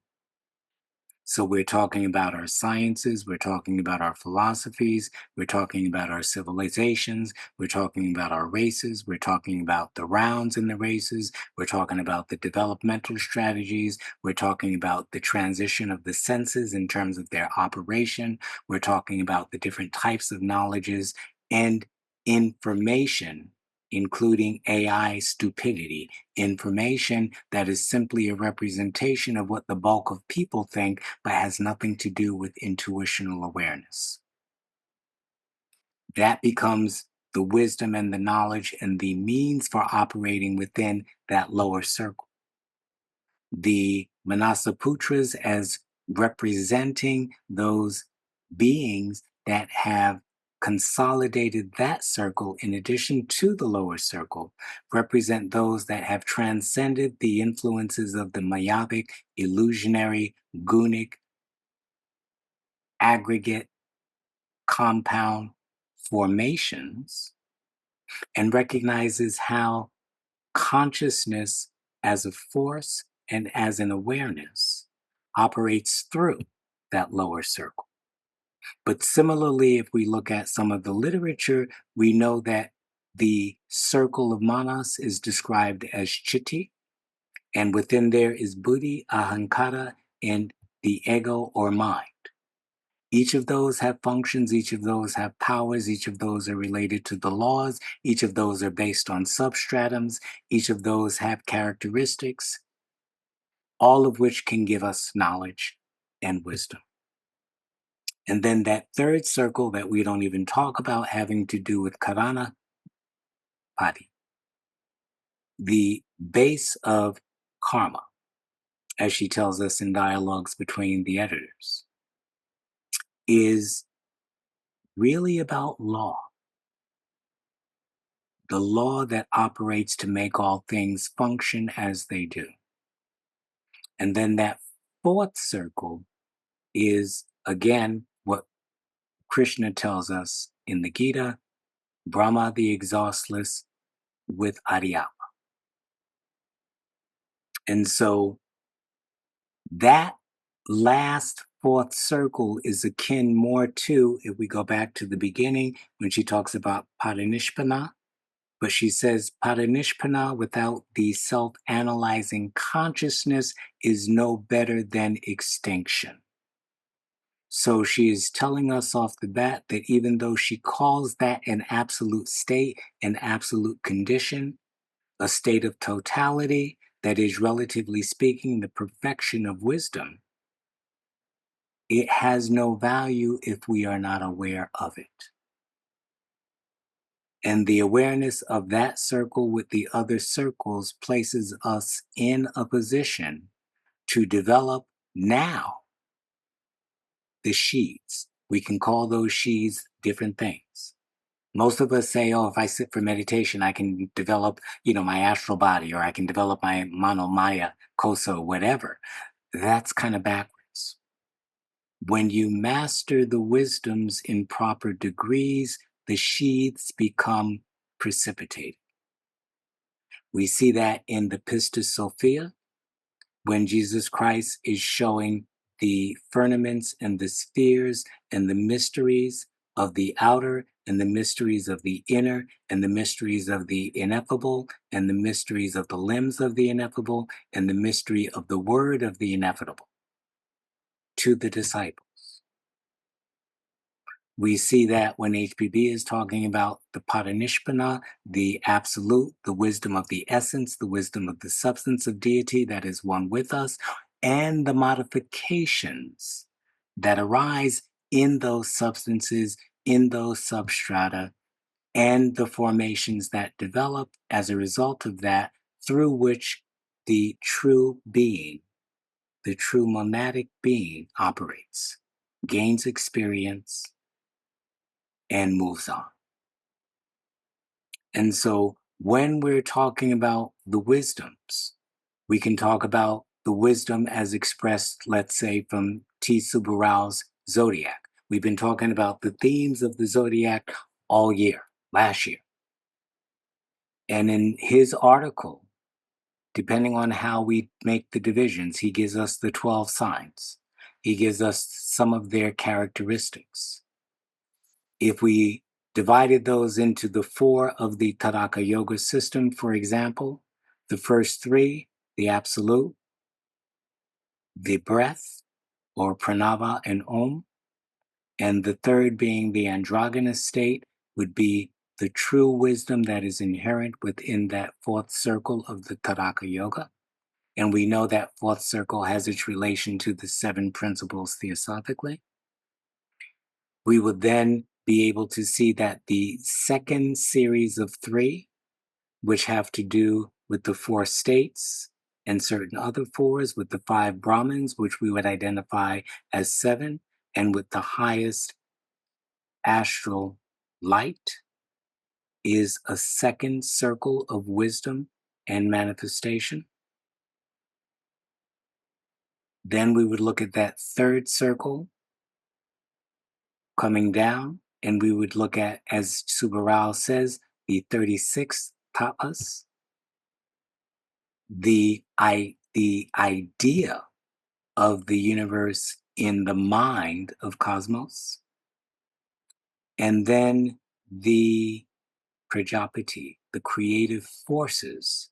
So we're talking about our sciences, we're talking about our philosophies, we're talking about our civilizations, we're talking about our races, we're talking about the rounds in the races, we're talking about the developmental strategies, we're talking about the transition of the senses in terms of their operation, we're talking about the different types of knowledges and information including AI stupidity, information that is simply a representation of what the bulk of people think, but has nothing to do with intuitional awareness. That becomes the wisdom and the knowledge and the means for operating within that lower circle. The Manasaputras as representing those beings that have consolidated that circle in addition to the lower circle, represent those that have transcended the influences of the Mayavic, illusionary, gunic, aggregate, compound formations, and recognizes how consciousness as a force and as an awareness operates through that lower circle. But similarly, if we look at some of the literature, we know that the circle of manas is described as chitti, and within there is buddhi, ahankara, and the ego or mind. Each of those have functions, each of those have powers, each of those are related to the laws, each of those are based on substratums, each of those have characteristics, all of which can give us knowledge and wisdom. And then that third circle that we don't even talk about having to do with Karana Pati, the base of karma, as she tells us in dialogues between the editors, is really about law. The law that operates to make all things function as they do. And then that fourth circle is, again, what Krishna tells us in the Gita, Brahma the exhaustless with Aryapa. And so that last fourth circle is akin more to, if we go back to the beginning, when she talks about Parinishpana, but she says Parinishpana without the self analyzing consciousness is no better than extinction. So she is telling us off the bat that even though she calls that an absolute state, an absolute condition, a state of totality, that is, relatively speaking, the perfection of wisdom, it has no value if we are not aware of it. And the awareness of that circle with the other circles places us in a position to develop now the sheaths. We can call those sheaths different things. Most of us say, oh, if I sit for meditation, I can develop, my astral body, or I can develop my manomaya, kosa, whatever. That's kind of backwards. When you master the wisdoms in proper degrees, the sheaths become precipitated. We see that in the Pistis Sophia, when Jesus Christ is showing the firmaments and the spheres and the mysteries of the outer and the mysteries of the inner and the mysteries of the ineffable and the mysteries of the limbs of the ineffable and the mystery of the word of the inevitable to the disciples. We see that when HPB is talking about the Parinishpana, the absolute, the wisdom of the essence, the wisdom of the substance of deity that is one with us, and the modifications that arise in those substances, in those substrata, and the formations that develop as a result of that, through which the true being, the true monadic being operates, gains experience, and moves on. And so when we're talking about the wisdoms, we can talk about the wisdom as expressed, let's say, from T. Subarao's Zodiac. We've been talking about the themes of the Zodiac all year, last year. And in his article, depending on how we make the divisions, he gives us the 12 signs. He gives us some of their characteristics. If we divided those into the 4 of the Taraka Yoga system, for example, the first 3, the absolute, the breath, or pranava and om, and the third being the androgynous state would be the true wisdom that is inherent within that fourth circle of the Taraka Yoga. And we know that fourth circle has its relation to the seven principles theosophically. We would then be able to see that the second series of three, which have to do with the four states and certain other fours, with the five Brahmins, which we would identify as seven, and with the highest astral light, is a second circle of wisdom and manifestation. Then we would look at that third circle coming down, and we would look at, as Subarao says, the 36th tapas, the idea of the universe in the mind of cosmos, and then the Prajapati, the creative forces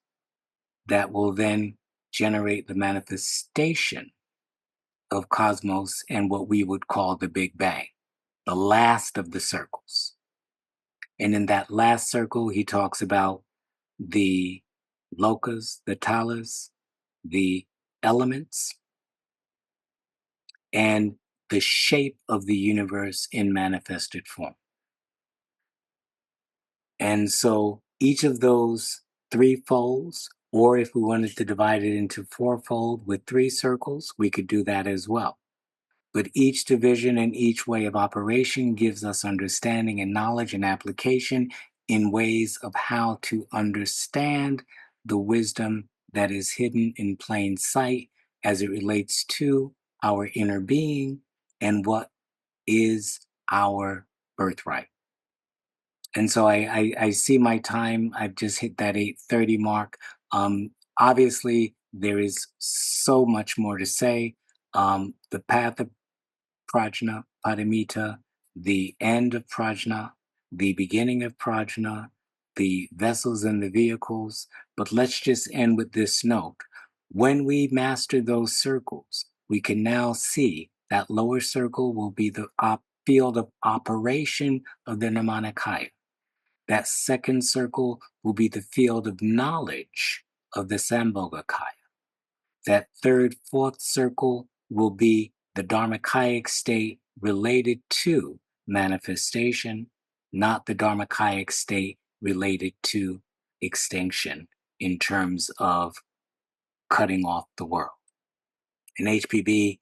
that will then generate the manifestation of cosmos and what we would call the Big Bang, the last of the circles. And in that last circle, he talks about the lokas, the talas, the elements, and the shape of the universe in manifested form. And so each of those three folds, or if we wanted to divide it into fourfold with three circles, we could do that as well. But each division and each way of operation gives us understanding and knowledge and application in ways of how to understand the wisdom that is hidden in plain sight as it relates to our inner being and what is our birthright. And so I see my time. I've just hit that 8:30 mark. Obviously, there is so much more to say. The path of Prajna, Paramita, the end of Prajna, the beginning of Prajna, the vessels and the vehicles. But let's just end with this note. When we master those circles, we can now see that lower circle will be the field of operation of the Namanikaya. That second circle will be the field of knowledge of the Sambhogakaya. That third, fourth circle will be the Dharmakaic state related to manifestation, not the Dharmakaic state related to extinction in terms of cutting off the world. And HPB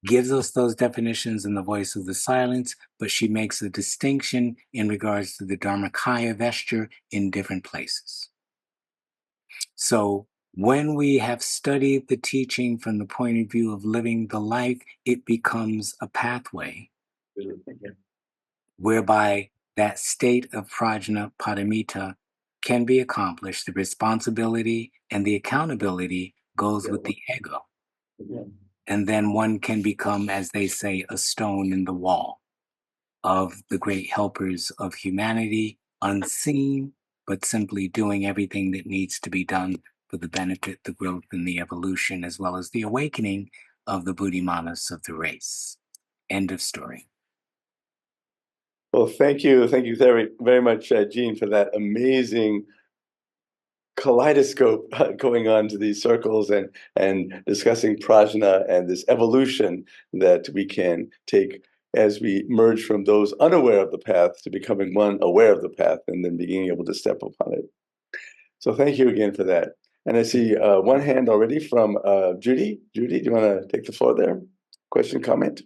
gives us those definitions in the voice of the silence, but she makes a distinction in regards to the Dharmakaya vesture in different places. So when we have studied the teaching from the point of view of living the life, it becomes a pathway whereby that state of prajna paramita can be accomplished. The responsibility and the accountability goes with the ego. And then one can become, as they say, a stone in the wall of the great helpers of humanity, unseen, but simply doing everything that needs to be done for the benefit, the growth, and the evolution, as well as the awakening of the Buddhimanas of the race. End of story. Well, thank you very, very much, Jean, for that amazing kaleidoscope going on to these circles and discussing prajna and this evolution that we can take as we merge from those unaware of the path to becoming one aware of the path and then being able to step upon it. So thank you again for that. And I see one hand already from Judy. Judy, do you want to take the floor there? Question, comment?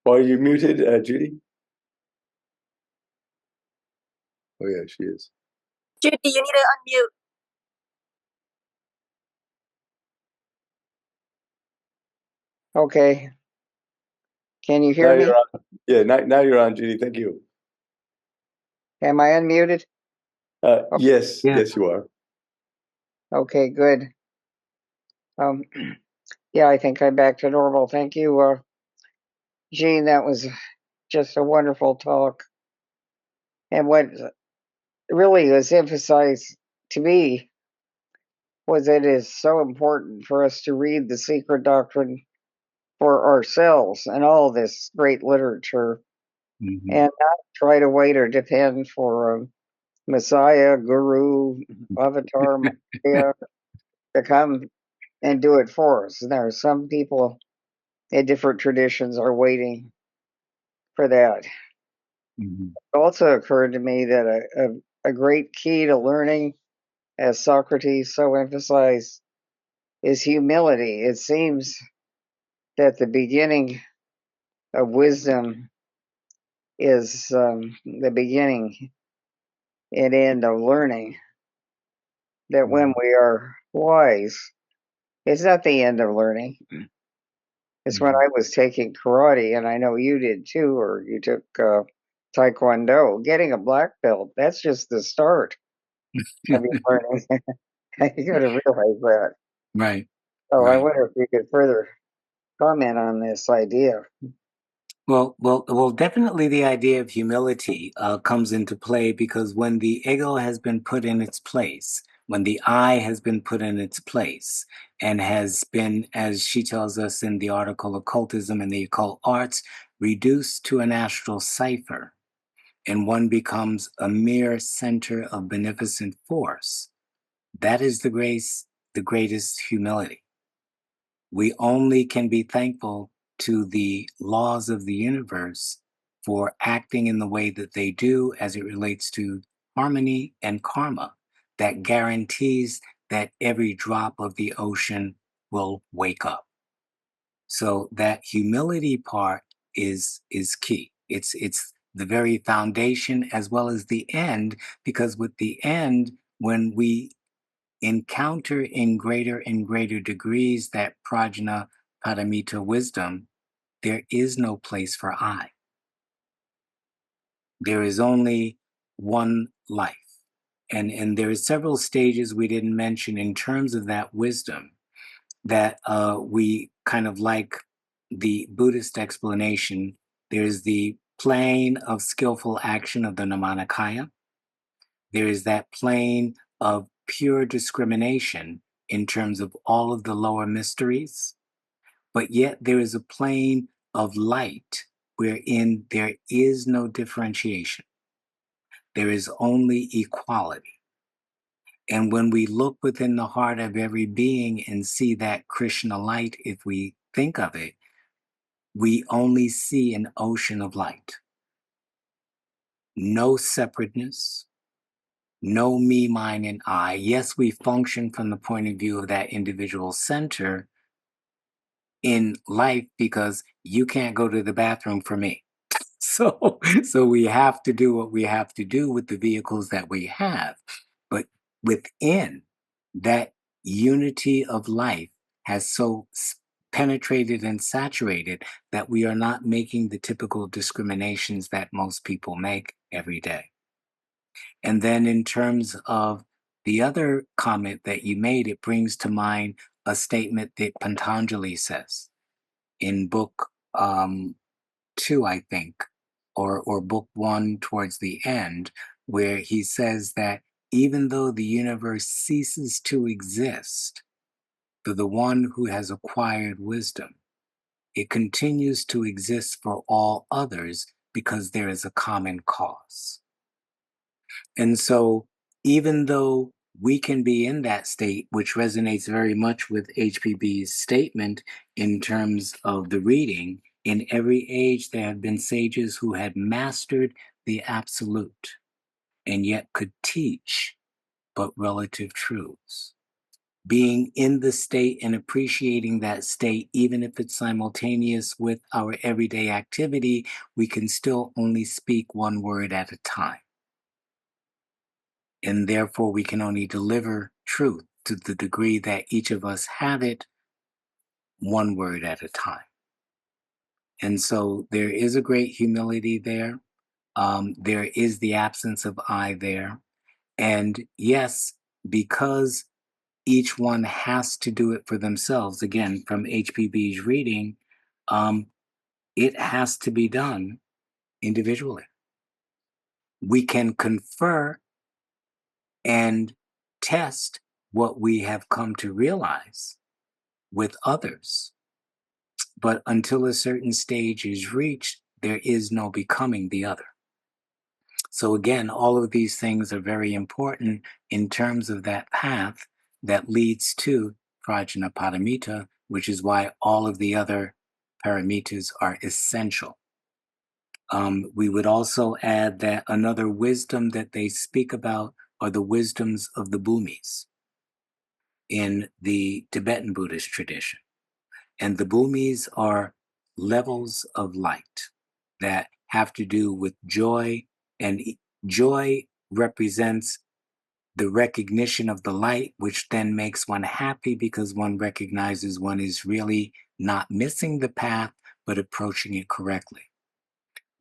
Or are you muted, Judy? Oh yeah, she is. Judy, you need to unmute. Okay. Can you hear Now me? you're on. Yeah, now you're on, Judy. Thank you. Am I unmuted? Yes, Yeah. yes, you are. Okay, good. Yeah, I think I'm back to normal. Thank you, Jean. That was just a wonderful talk. And what really was emphasized to me was that it is so important for us to read the secret doctrine for ourselves and all this great literature, Mhm. and not try to wait or depend for a Messiah, Guru, Avatar, Messiah to come and do it for us. And there are some people in different traditions are waiting for that. Mhm. It also occurred to me that a great key to learning, as Socrates so emphasized, is humility. It seems that the beginning of wisdom is the beginning and end of learning. That when we are wise, it's not the end of learning. It's when Mhm. I was taking karate, and I know you did too, or you took taekwondo. Getting a black belt, that's just the start of your learning. You got to realize that. Right. So I Right. wonder if you could further comment on this idea. Well, definitely the idea of humility comes into play because when the ego has been put in its place, when the I has been put in its place, and has been, as she tells us in the article Occultism and the Occult Arts, reduced to an astral cipher, and one becomes a mere center of beneficent force, that is the greatest humility. We only can be thankful to the laws of the universe for acting in the way that they do as it relates to harmony and karma that guarantees that every drop of the ocean will wake up. So that humility part is key. It's the very foundation as well as the end, because with the end, when we encounter in greater and greater degrees that prajna paramita wisdom, there is no place for I. There is only one life. And there are several stages we didn't mention in terms of that wisdom that we kind of like the Buddhist explanation. There's the plane of skillful action of the Namanikaya. There is that plane of pure discrimination in terms of all of the lower mysteries, but yet there is a plane of light wherein there is no differentiation. There is only equality. And when we look within the heart of every being and see that Krishna light, if we think of it, we only see an ocean of light. No separateness, no me, mine, and I. Yes, we function from the point of view of that individual center in life because you can't go to the bathroom for me. So we have to do what we have to do with the vehicles that we have. But within that unity of life has so penetrated and saturated that we are not making the typical discriminations that most people make every day. And then, in terms of the other comment that you made, it brings to mind a statement that Patanjali says in book 2, I think, or book 1 towards the end, where he says that even though the universe ceases to exist for the one who has acquired wisdom, it continues to exist for all others because there is a common cause. And so, even though we can be in that state, which resonates very much with HPB's statement in terms of the reading, in every age there have been sages who had mastered the absolute and yet could teach but relative truths. Being in the state and appreciating that state, even if it's simultaneous with our everyday activity, we can still only speak one word at a time. And therefore, we can only deliver truth to the degree that each of us have it one word at a time. And so there is a great humility there. There is the absence of I there. And yes, because each one has to do it for themselves, again, from HPB's reading, um, it has to be done individually. We can confer and test what we have come to realize with others. But until a certain stage is reached, there is no becoming the other. So again, all of these things are very important in terms of that path that leads to Prajna Paramita, which is why all of the other paramitas are essential. We would also add that another wisdom that they speak about are the wisdoms of the Bhumis in the Tibetan Buddhist tradition. And the Bhumis are levels of light that have to do with joy, and joy represents the recognition of the light, which then makes one happy because one recognizes one is really not missing the path, but approaching it correctly.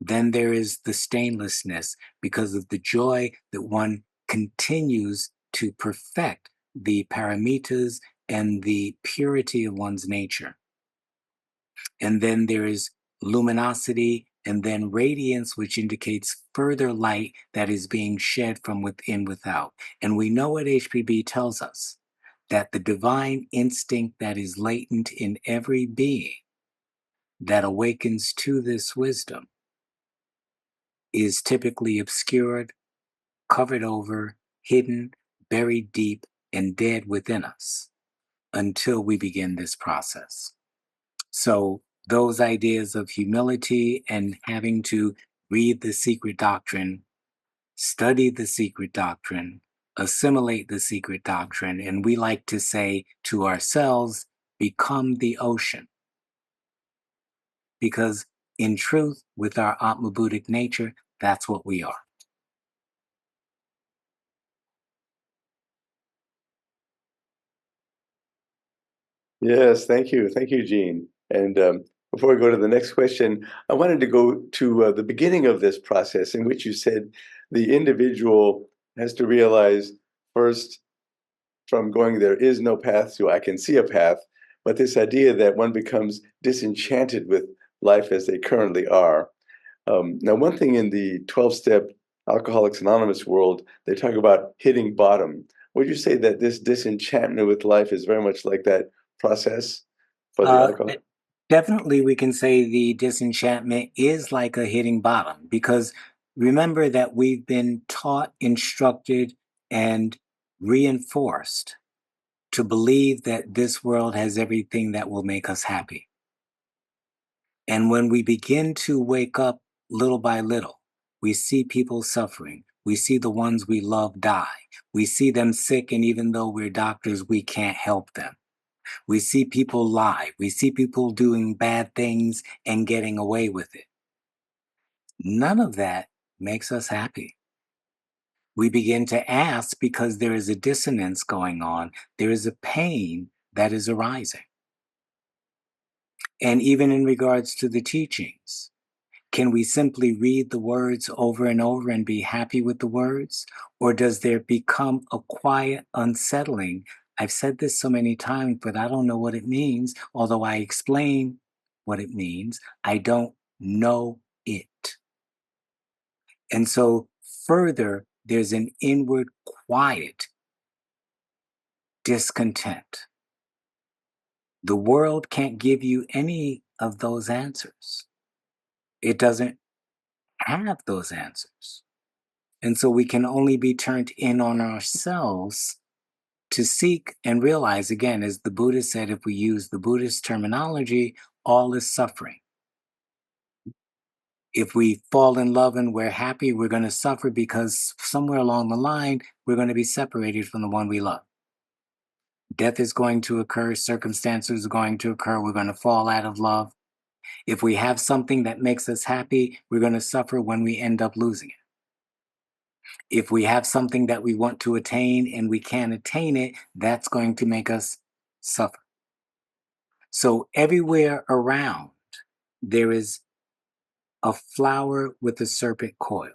Then there is the stainlessness because of the joy that one continues to perfect the paramitas and the purity of one's nature. And then there is luminosity and then radiance, which indicates further light that is being shed from within without. And we know what HPB tells us, that the divine instinct that is latent in every being that awakens to this wisdom is typically obscured, covered over, hidden, buried deep, and dead within us until we begin this process. So those ideas of humility and having to read the secret doctrine, study the secret doctrine, assimilate the secret doctrine, and we like to say to ourselves, become the ocean. Because in truth, with our Atma Buddhic nature, that's what we are. Yes, thank you. Thank you, Gene. And before we go to the next question, I wanted to go to the beginning of this process in which you said the individual has to realize first, from going there is no path to I can see a path, but this idea that one becomes disenchanted with life as they currently are. Now, one thing in the 12-step Alcoholics Anonymous world, they talk about hitting bottom. Would you say that this disenchantment with life is very much like that process for the alcoholic? Definitely, we can say the disenchantment is like a hitting bottom because remember that we've been taught, instructed, and reinforced to believe that this world has everything that will make us happy. And when we begin to wake up little by little, we see people suffering. We see the ones we love die. We see them sick, and even though we're doctors, we can't help them. We see people lie. We see people doing bad things and getting away with it. None of that makes us happy. We begin to ask because there is a dissonance going on. There is a pain that is arising. And even in regards to the teachings, can we simply read the words over and over and be happy with the words? Or does there become a quiet unsettling? I've said this so many times, but I don't know what it means. Although I explain what it means, I don't know it. And so, further, there's an inward quiet discontent. The world can't give you any of those answers, it doesn't have those answers. And so we can only be turned in on ourselves to seek and realize, again, as the Buddha said, if we use the Buddhist terminology, all is suffering. If we fall in love and we're happy, we're going to suffer because somewhere along the line, we're going to be separated from the one we love. Death is going to occur, circumstances are going to occur, we're going to fall out of love. If we have something that makes us happy, we're going to suffer when we end up losing it. If we have something that we want to attain and we can't attain it, that's going to make us suffer. So everywhere around, there is a flower with a serpent coiled.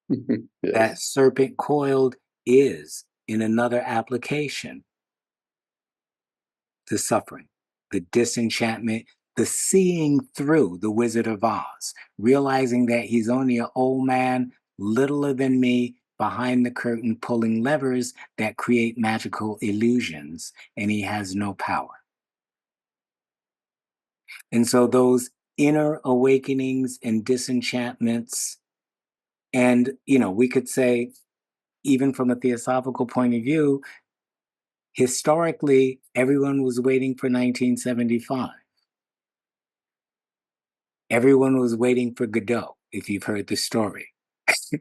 Yes. That serpent coiled is, in another application, the suffering, the disenchantment, the seeing through the Wizard of Oz, realizing that he's only an old man, littler than me, behind the curtain pulling levers that create magical illusions, and he has no power. And so those inner awakenings and disenchantments, and, we could say, even from a theosophical point of view, historically, everyone was waiting for 1975. Everyone was waiting for Godot, if you've heard the story.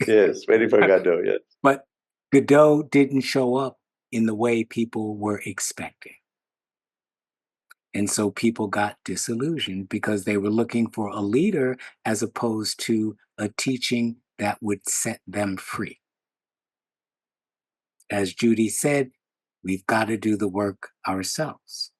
Yes, waiting for Godot, yes. But Godot didn't show up in the way people were expecting. And so people got disillusioned because they were looking for a leader as opposed to a teaching that would set them free. As Judy said, we've got to do the work ourselves.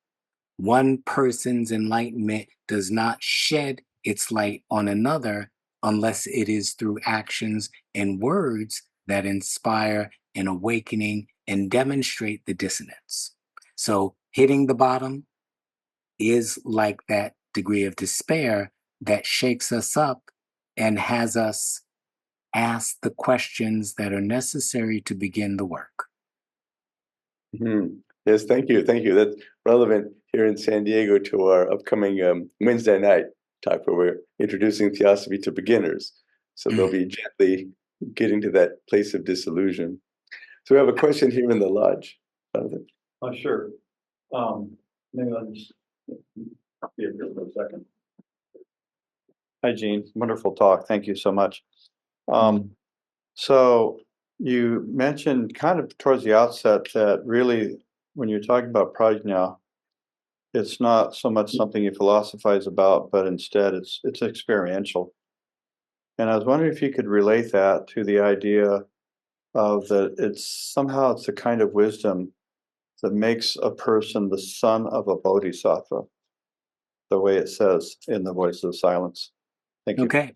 One person's enlightenment does not shed its light on another unless it is through actions and words that inspire an awakening and demonstrate the dissonance. So hitting the bottom is like that degree of despair that shakes us up and has us ask the questions that are necessary to begin the work. Mhm. Yes, thank you. Thank you. That's relevant here in San Diego to our upcoming Wednesday night talk where we're introducing theosophy to beginners. So they'll be gently getting to that place of disillusion. So we have a question here in the lodge. Jonathan. Oh, sure. Maybe I'll just be here for a second. Hi, Gene. Wonderful talk. Thank you so much. So you mentioned kind of towards the outset that really, when you're talking about prajna, it's not so much something you philosophize about, but instead it's experiential. And I was wondering if you could relate that to the idea of that it's a kind of wisdom that makes a person the son of a bodhisattva, the way it says in the Voice of the Silence. Thank you. Okay.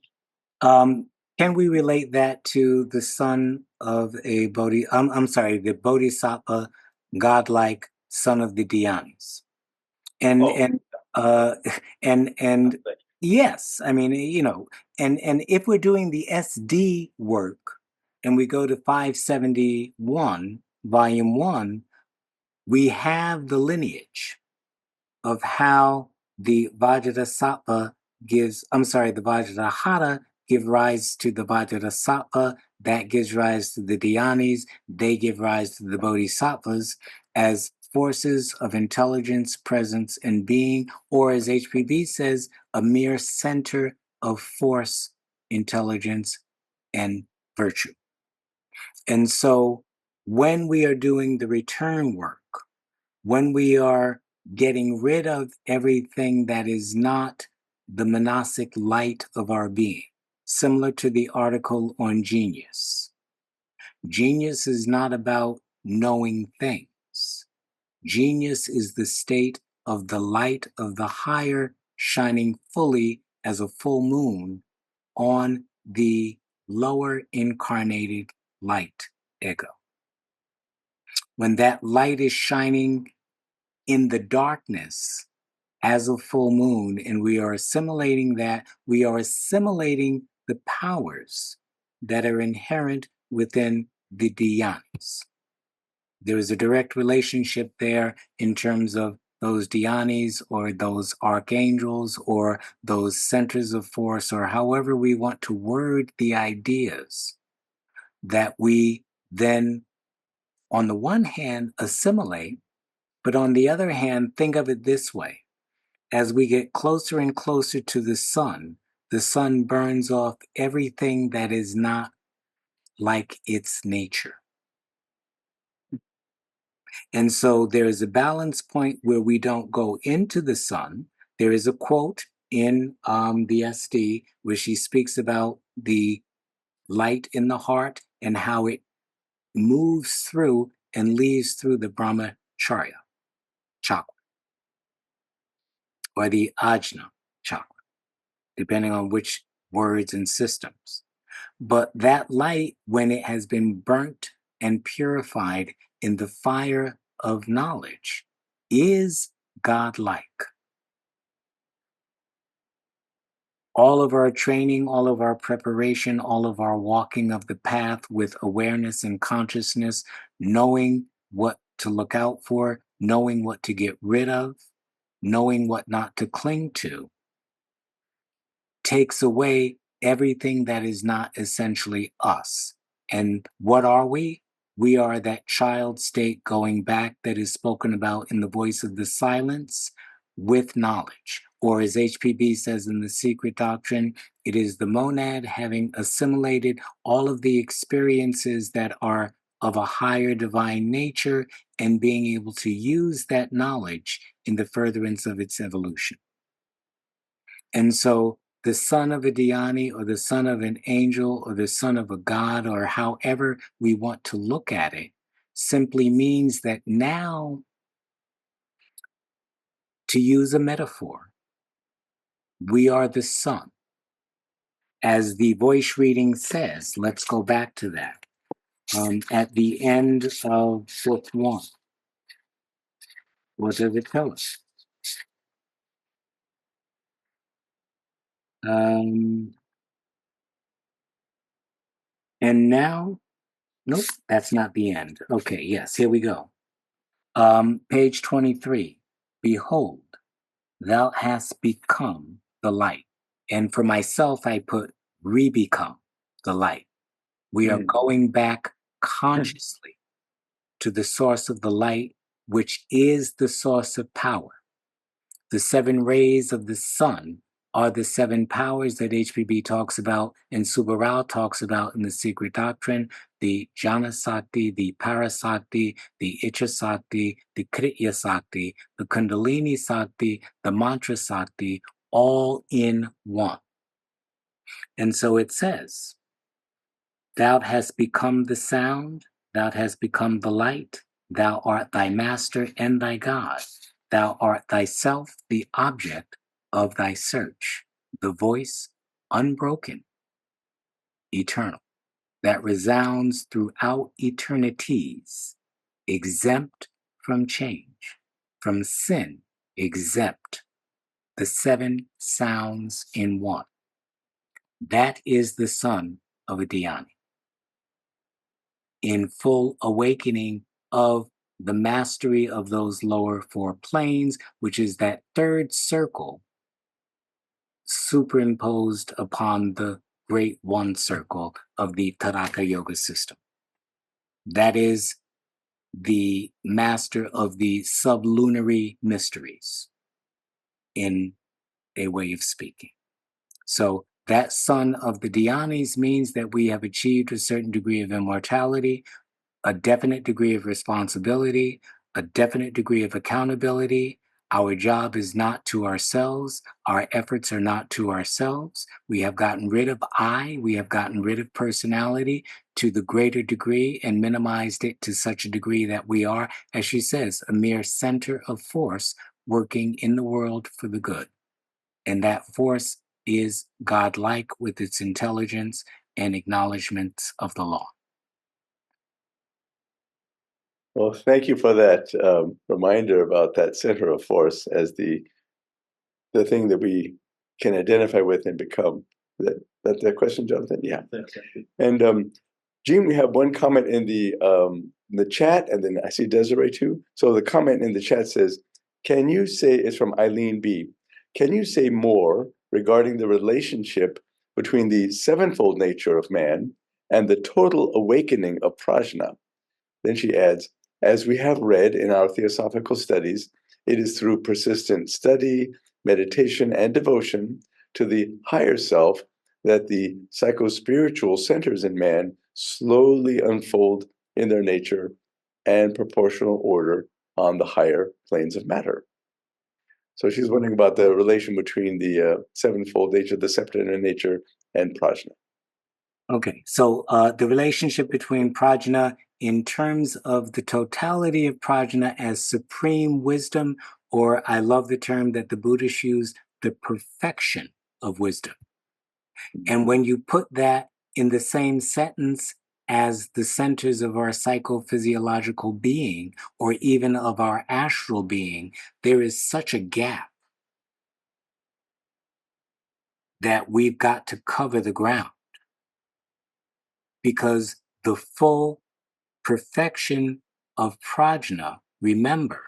Can we relate that to the son of a the bodhisattva, godlike son of the dhyanis? And Oh. and uh and yes, I mean, and if we're doing the SD work and we go to 571, volume 1, we have the lineage of how the Vajrasattva the Vajrahata give rise to the Vajrasattva, that gives rise to the Dhyanis, they give rise to the Bodhisattvas as forces of intelligence, presence, and being, or as HPB says, a mere center of force, intelligence, and virtue. And so when we are doing the return work, when we are getting rid of everything that is not the monastic light of our being, similar to the article on genius. Genius is not about knowing things. Genius is the state of the light of the higher shining fully as a full moon on the lower incarnated light ego. When that light is shining in the darkness as a full moon, and we are assimilating the powers that are inherent within the dhyanis. There is a direct relationship there in terms of those dhyanis or those archangels or those centers of force, or however we want to word the ideas that we then, on the one hand, assimilate, but on the other hand, think of it this way. As we get closer and closer to the sun burns off everything that is not like its nature. And so there is a balance point where we don't go into the sun. There is a quote in the SD where she speaks about the light in the heart and how it moves through and leaves through the brahmacharya chakra or the ajna chakra, depending on which words and systems. But that light, when it has been burnt and purified in the fire of knowledge, is godlike. All of our training, all of our preparation, all of our walking of the path with awareness and consciousness, knowing what to look out for, knowing what to get rid of, knowing what not to cling to, takes away everything that is not essentially us. And what are we? We are that child state going back that is spoken about in the voice of the silence with knowledge. Or as HPB says in The Secret Doctrine, it is the monad having assimilated all of the experiences that are of a higher divine nature and being able to use that knowledge in the furtherance of its evolution. And so the son of a Dhyani or the son of an angel or the son of a god, or however we want to look at it, simply means that now, to use a metaphor, we are the sun. As the voice reading says, let's go back to that. At the end of book 1, what does it tell us? And now, nope, that's not the end. Okay, yes, here we go. Page 23. Behold, thou hast become the light. And for myself, I put re-become the light. We are going back consciously to the source of the light, which is the source of power. The 7 rays of the sun are the 7 powers that HPB talks about and Subarao talks about in The Secret Doctrine: the Jnana Sakti, the Parasakti, the Icha Sakti, the Kritya Sakti, the Kundalini Sakti, the Mantra Sakti, all in one. And so it says, thou hast become the sound, thou hast become the light, thou art thy master and thy God. Thou art thyself the object of thy search, the voice unbroken, eternal, that resounds throughout eternities, exempt from change, from sin, exempt, the 7 sounds in one. That is the son of a Dhyani, in full awakening of the mastery of those lower 4 planes, which is that 3rd circle superimposed upon the great 1 circle of the Taraka Yoga system. That is the master of the sublunary mysteries, in a way of speaking. So that son of the Dhyanis means that we have achieved a certain degree of immortality, a definite degree of responsibility, a definite degree of accountability. Our job is not to ourselves. Our efforts are not to ourselves. We have gotten rid of I. We have gotten rid of personality to the greater degree and minimized it to such a degree that we are, as she says, a mere center of force working in the world for the good. And that force is godlike with its intelligence and acknowledgement of the law. Well, thank you for that reminder about that center of force as the thing that we can identify with and become. That's that question, Jonathan? Yeah. And Jean, we have one comment in the chat, and then I see Desiree too. So the comment in the chat says, "Can you say?" It's from Eileen B. "Can you say more regarding the relationship between the 7-fold nature of man and the total awakening of Prajna?" Then she adds, "As we have read in our theosophical studies, it is through persistent study, meditation, and devotion to the higher self that the psychospiritual centers in man slowly unfold in their nature and proportional order on the higher planes of matter." So she's wondering about the relation between the 7-fold nature, the septenary nature, and Prajna. Okay, so the relationship between Prajna in terms of the totality of Prajna as supreme wisdom, or I love the term that the Buddhists use, the perfection of wisdom. And when you put that in the same sentence as the centers of our psychophysiological being, or even of our astral being, there is such a gap that we've got to cover the ground, because the full perfection of Prajna, remember,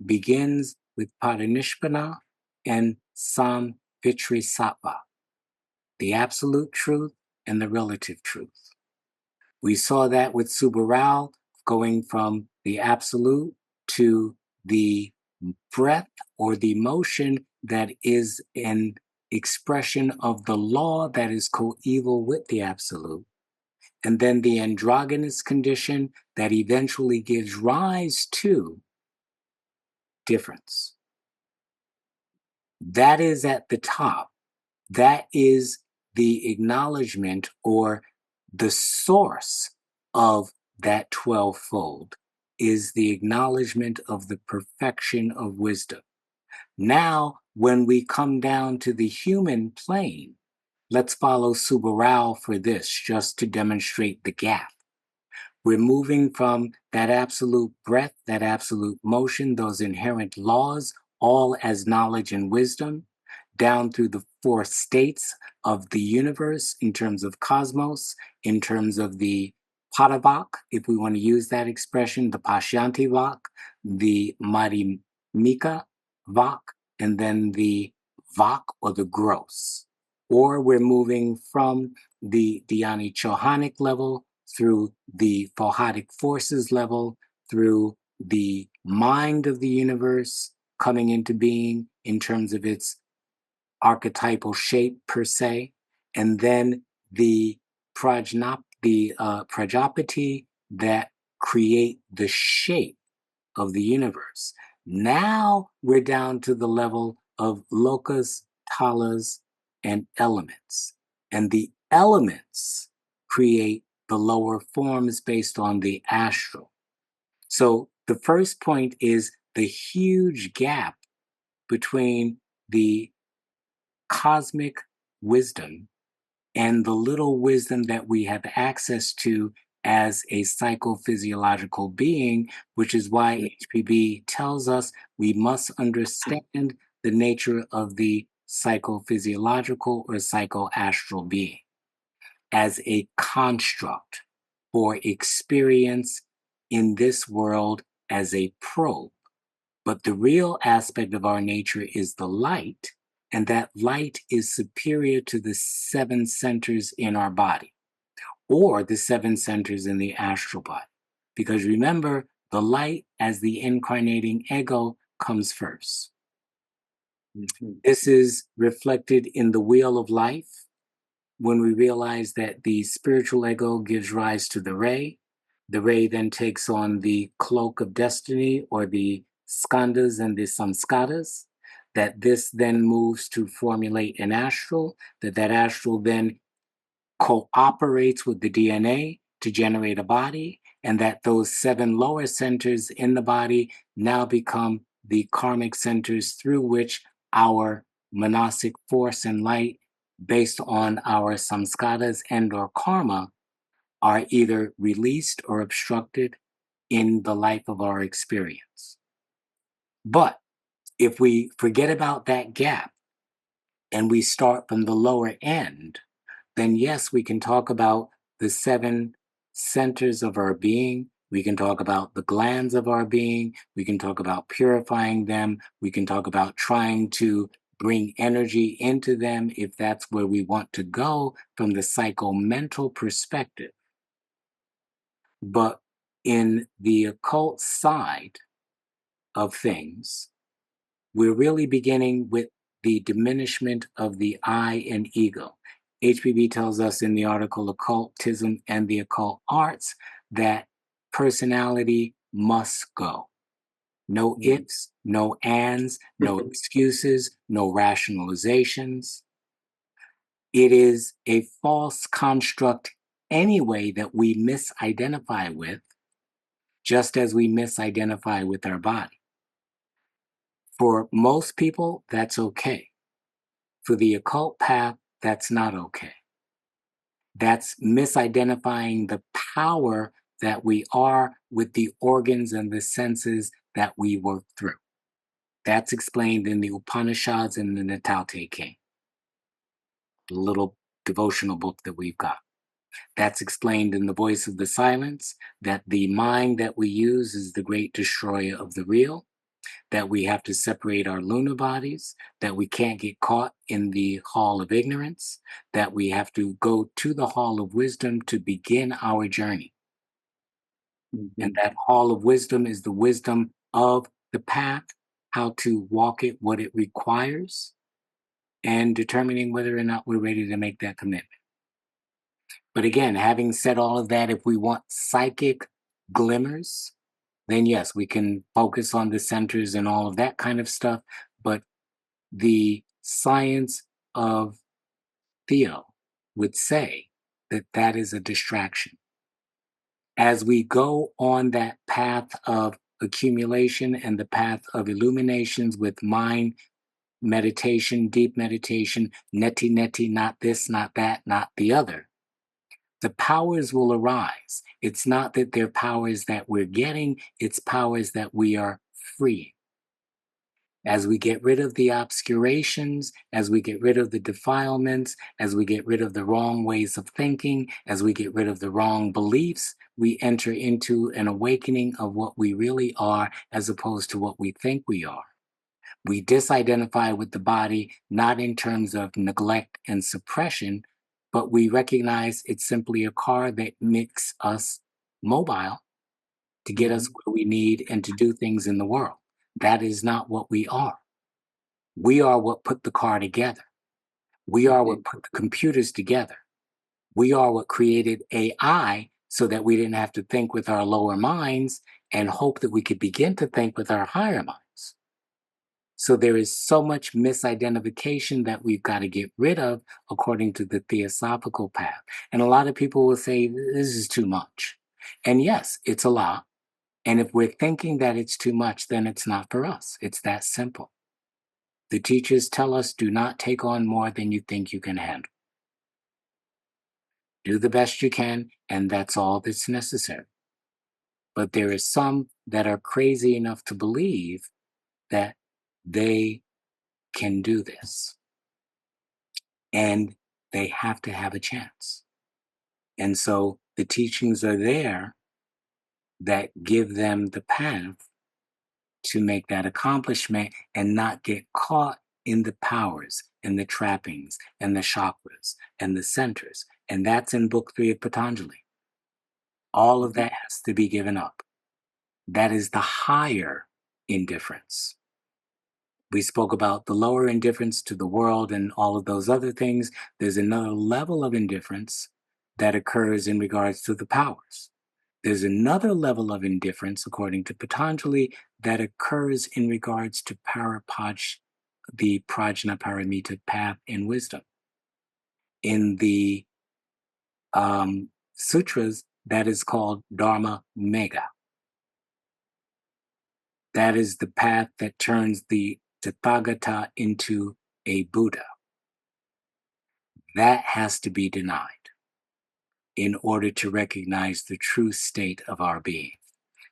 begins with Parinishpana and Samvitrisattva, the absolute truth and the relative truth. We saw that with Subaral going from the absolute to the breath or the motion that is an expression of the law that is coeval with the absolute. And then the androgynous condition that eventually gives rise to difference. That is at the top. That is the acknowledgement or the source of that 12-fold, is the acknowledgement of the perfection of wisdom. Now, when we come down to the human plane, let's follow Subaral for this, just to demonstrate the gap. We're moving from that absolute breath, that absolute motion, those inherent laws, all as knowledge and wisdom, down through the four states of the universe in terms of cosmos, in terms of the Padavak, if we want to use that expression, the Pashyanti Vak, the Madhyamika Vak, and then the Vak or the gross. Or we're moving from the Dhyani Chohanic level through the Phohatic forces level, through the mind of the universe coming into being in terms of its archetypal shape per se, and then the Prajapati that create the shape of the universe. Now we're down to the level of lokas, talas, and elements. And the elements create the lower forms based on the astral. So the first point is the huge gap between the cosmic wisdom and the little wisdom that we have access to as a psychophysiological being, which is why HPB tells us we must understand the nature of the psychophysiological or psychoastral being as a construct for experience in this world as a probe. But the real aspect of our nature is the light, and that light is superior to the 7 centers in our body, or the 7 centers in the astral body. Because remember, the light as the incarnating ego comes first. This is reflected in the wheel of life when we realize that the spiritual ego gives rise to the ray. The ray then takes on the cloak of destiny or the skandhas and the samskaras, that this then moves to formulate an astral, that astral then cooperates with the DNA to generate a body, and that those 7 lower centers in the body now become the karmic centers through which our manasic force and light, based on our samskaras and or karma, are either released or obstructed in the life of our experience. But if we forget about that gap and we start from the lower end, then yes, we can talk about the 7 centers of our being. We can talk about the glands of our being. We can talk about purifying them. We can talk about trying to bring energy into them if that's where we want to go from the psycho-mental perspective. But in the occult side of things, we're really beginning with the diminishment of the I and ego. HPB tells us in the article Occultism and the Occult Arts that personality must go. No ifs, no ands, no excuses, no rationalizations. It is a false construct anyway that we misidentify with, just as we misidentify with our body. For most people, that's okay. For the occult path, that's not okay. That's misidentifying the power that we are with the organs and the senses that we work through. That's explained in the Upanishads and the Natao Te King, the little devotional book that we've got. That's explained in the Voice of the Silence, that the mind that we use is the great destroyer of the real. that we have to separate our lunar bodies, that we can't get caught in the hall of ignorance, that we have to go to the hall of wisdom to begin our journey. And that hall of wisdom is the wisdom of the path, how to walk it, what it requires, and determining whether or not we're ready to make that commitment. But again, having said all of that, if we want psychic glimmers, then yes, we can focus on the centers and all of that kind of stuff. But the science of Theo would say that that is a distraction. As we go on that path of accumulation and the path of illuminations with mind meditation, deep meditation, neti, not this, not that, not the other, the powers will arise. It's not that they're powers that we're getting, it's powers that we are freeing. As we get rid of the obscurations, as we get rid of the defilements, as we get rid of the wrong ways of thinking, as we get rid of the wrong beliefs, we enter into an awakening of what we really are as opposed to what we think we are. We disidentify with the body, not in terms of neglect and suppression, but we recognize it's simply a car that makes us mobile to get us where we need and to do things in the world. That is not what we are. We are what put the car together. We are what put the computers together. We are what created AI so that we didn't have to think with our lower minds and hope that we could begin to think with our higher minds. So there is so much misidentification that we've got to get rid of according to the theosophical path. And a lot of people will say, this is too much. And yes, it's a lot. And if we're thinking that it's too much, then it's not for us. It's that simple. The teachers tell us, do not take on more than you think you can handle. Do the best you can, and that's all that's necessary. But there is some that are crazy enough to believe that they can do this. And they have to have a chance. And so the teachings are there that give them the path to make that accomplishment and not get caught in the powers and the trappings and the chakras and the centers. And that's in book 3 of Patanjali. All of that has to be given up. That is the higher indifference. We spoke about the lower indifference to the world and all of those other things. There's another level of indifference that occurs in regards to the powers. There's another level of indifference, according to Patanjali, that occurs in regards to the Prajna Paramita path in wisdom. In the sutras, that is called Dharma Mega. That is the path that turns the Tathagata into a Buddha. That has to be denied in order to recognize the true state of our being.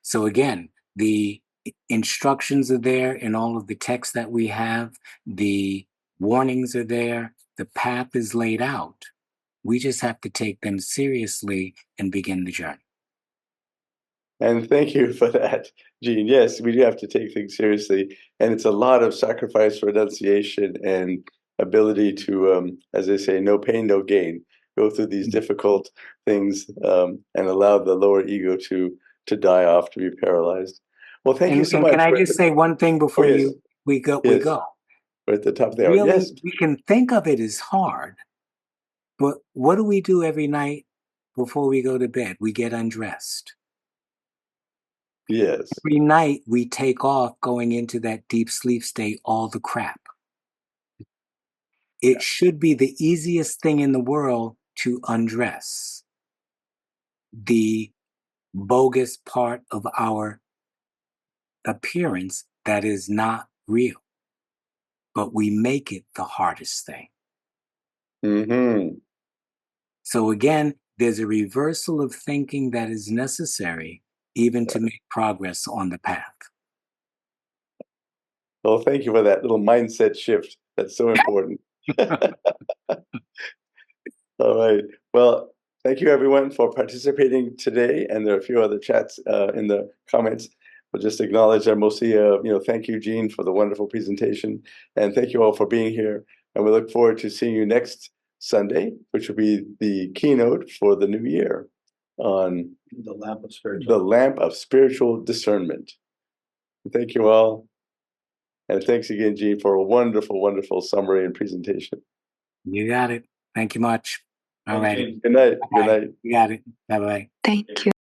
So again, the instructions are there in all of the texts that we have. The warnings are there. The path is laid out. We just have to take them seriously and begin the journey. And thank you for that, Gene. Yes, we do have to take things seriously. And it's a lot of sacrifice, renunciation, and ability to, as they say, no pain, no gain. Go through these difficult things and allow the lower ego to die off, to be paralyzed. Well, thank you so much. Can I just say one thing before we go? Yes. We're at the top there. Really, yes. we can think of it as hard, but what do we do every night before we go to bed? We get undressed. Yes. Every night we take off going into that deep sleep state, all the crap. It should be the easiest thing in the world to undress the bogus part of our appearance that is not real. But we make it the hardest thing. Mm-hmm. So again, there's a reversal of thinking that is necessary even to make progress on the path. Well, thank you for that little mindset shift. That's so important. All right. Well, thank you everyone for participating today. And there are a few other chats in the comments. we'll just acknowledge our Mosia. Thank you, Jean, for the wonderful presentation. And thank you all for being here. And we look forward to seeing you next Sunday, which will be the keynote for the new year on The lamp of spiritual. the lamp of spiritual discernment. Thank you all. And thanks again, Jean, for a wonderful, wonderful summary and presentation. You got it. Thank you much. All right. Good night. Good night. You got it. Bye-bye. Thank you.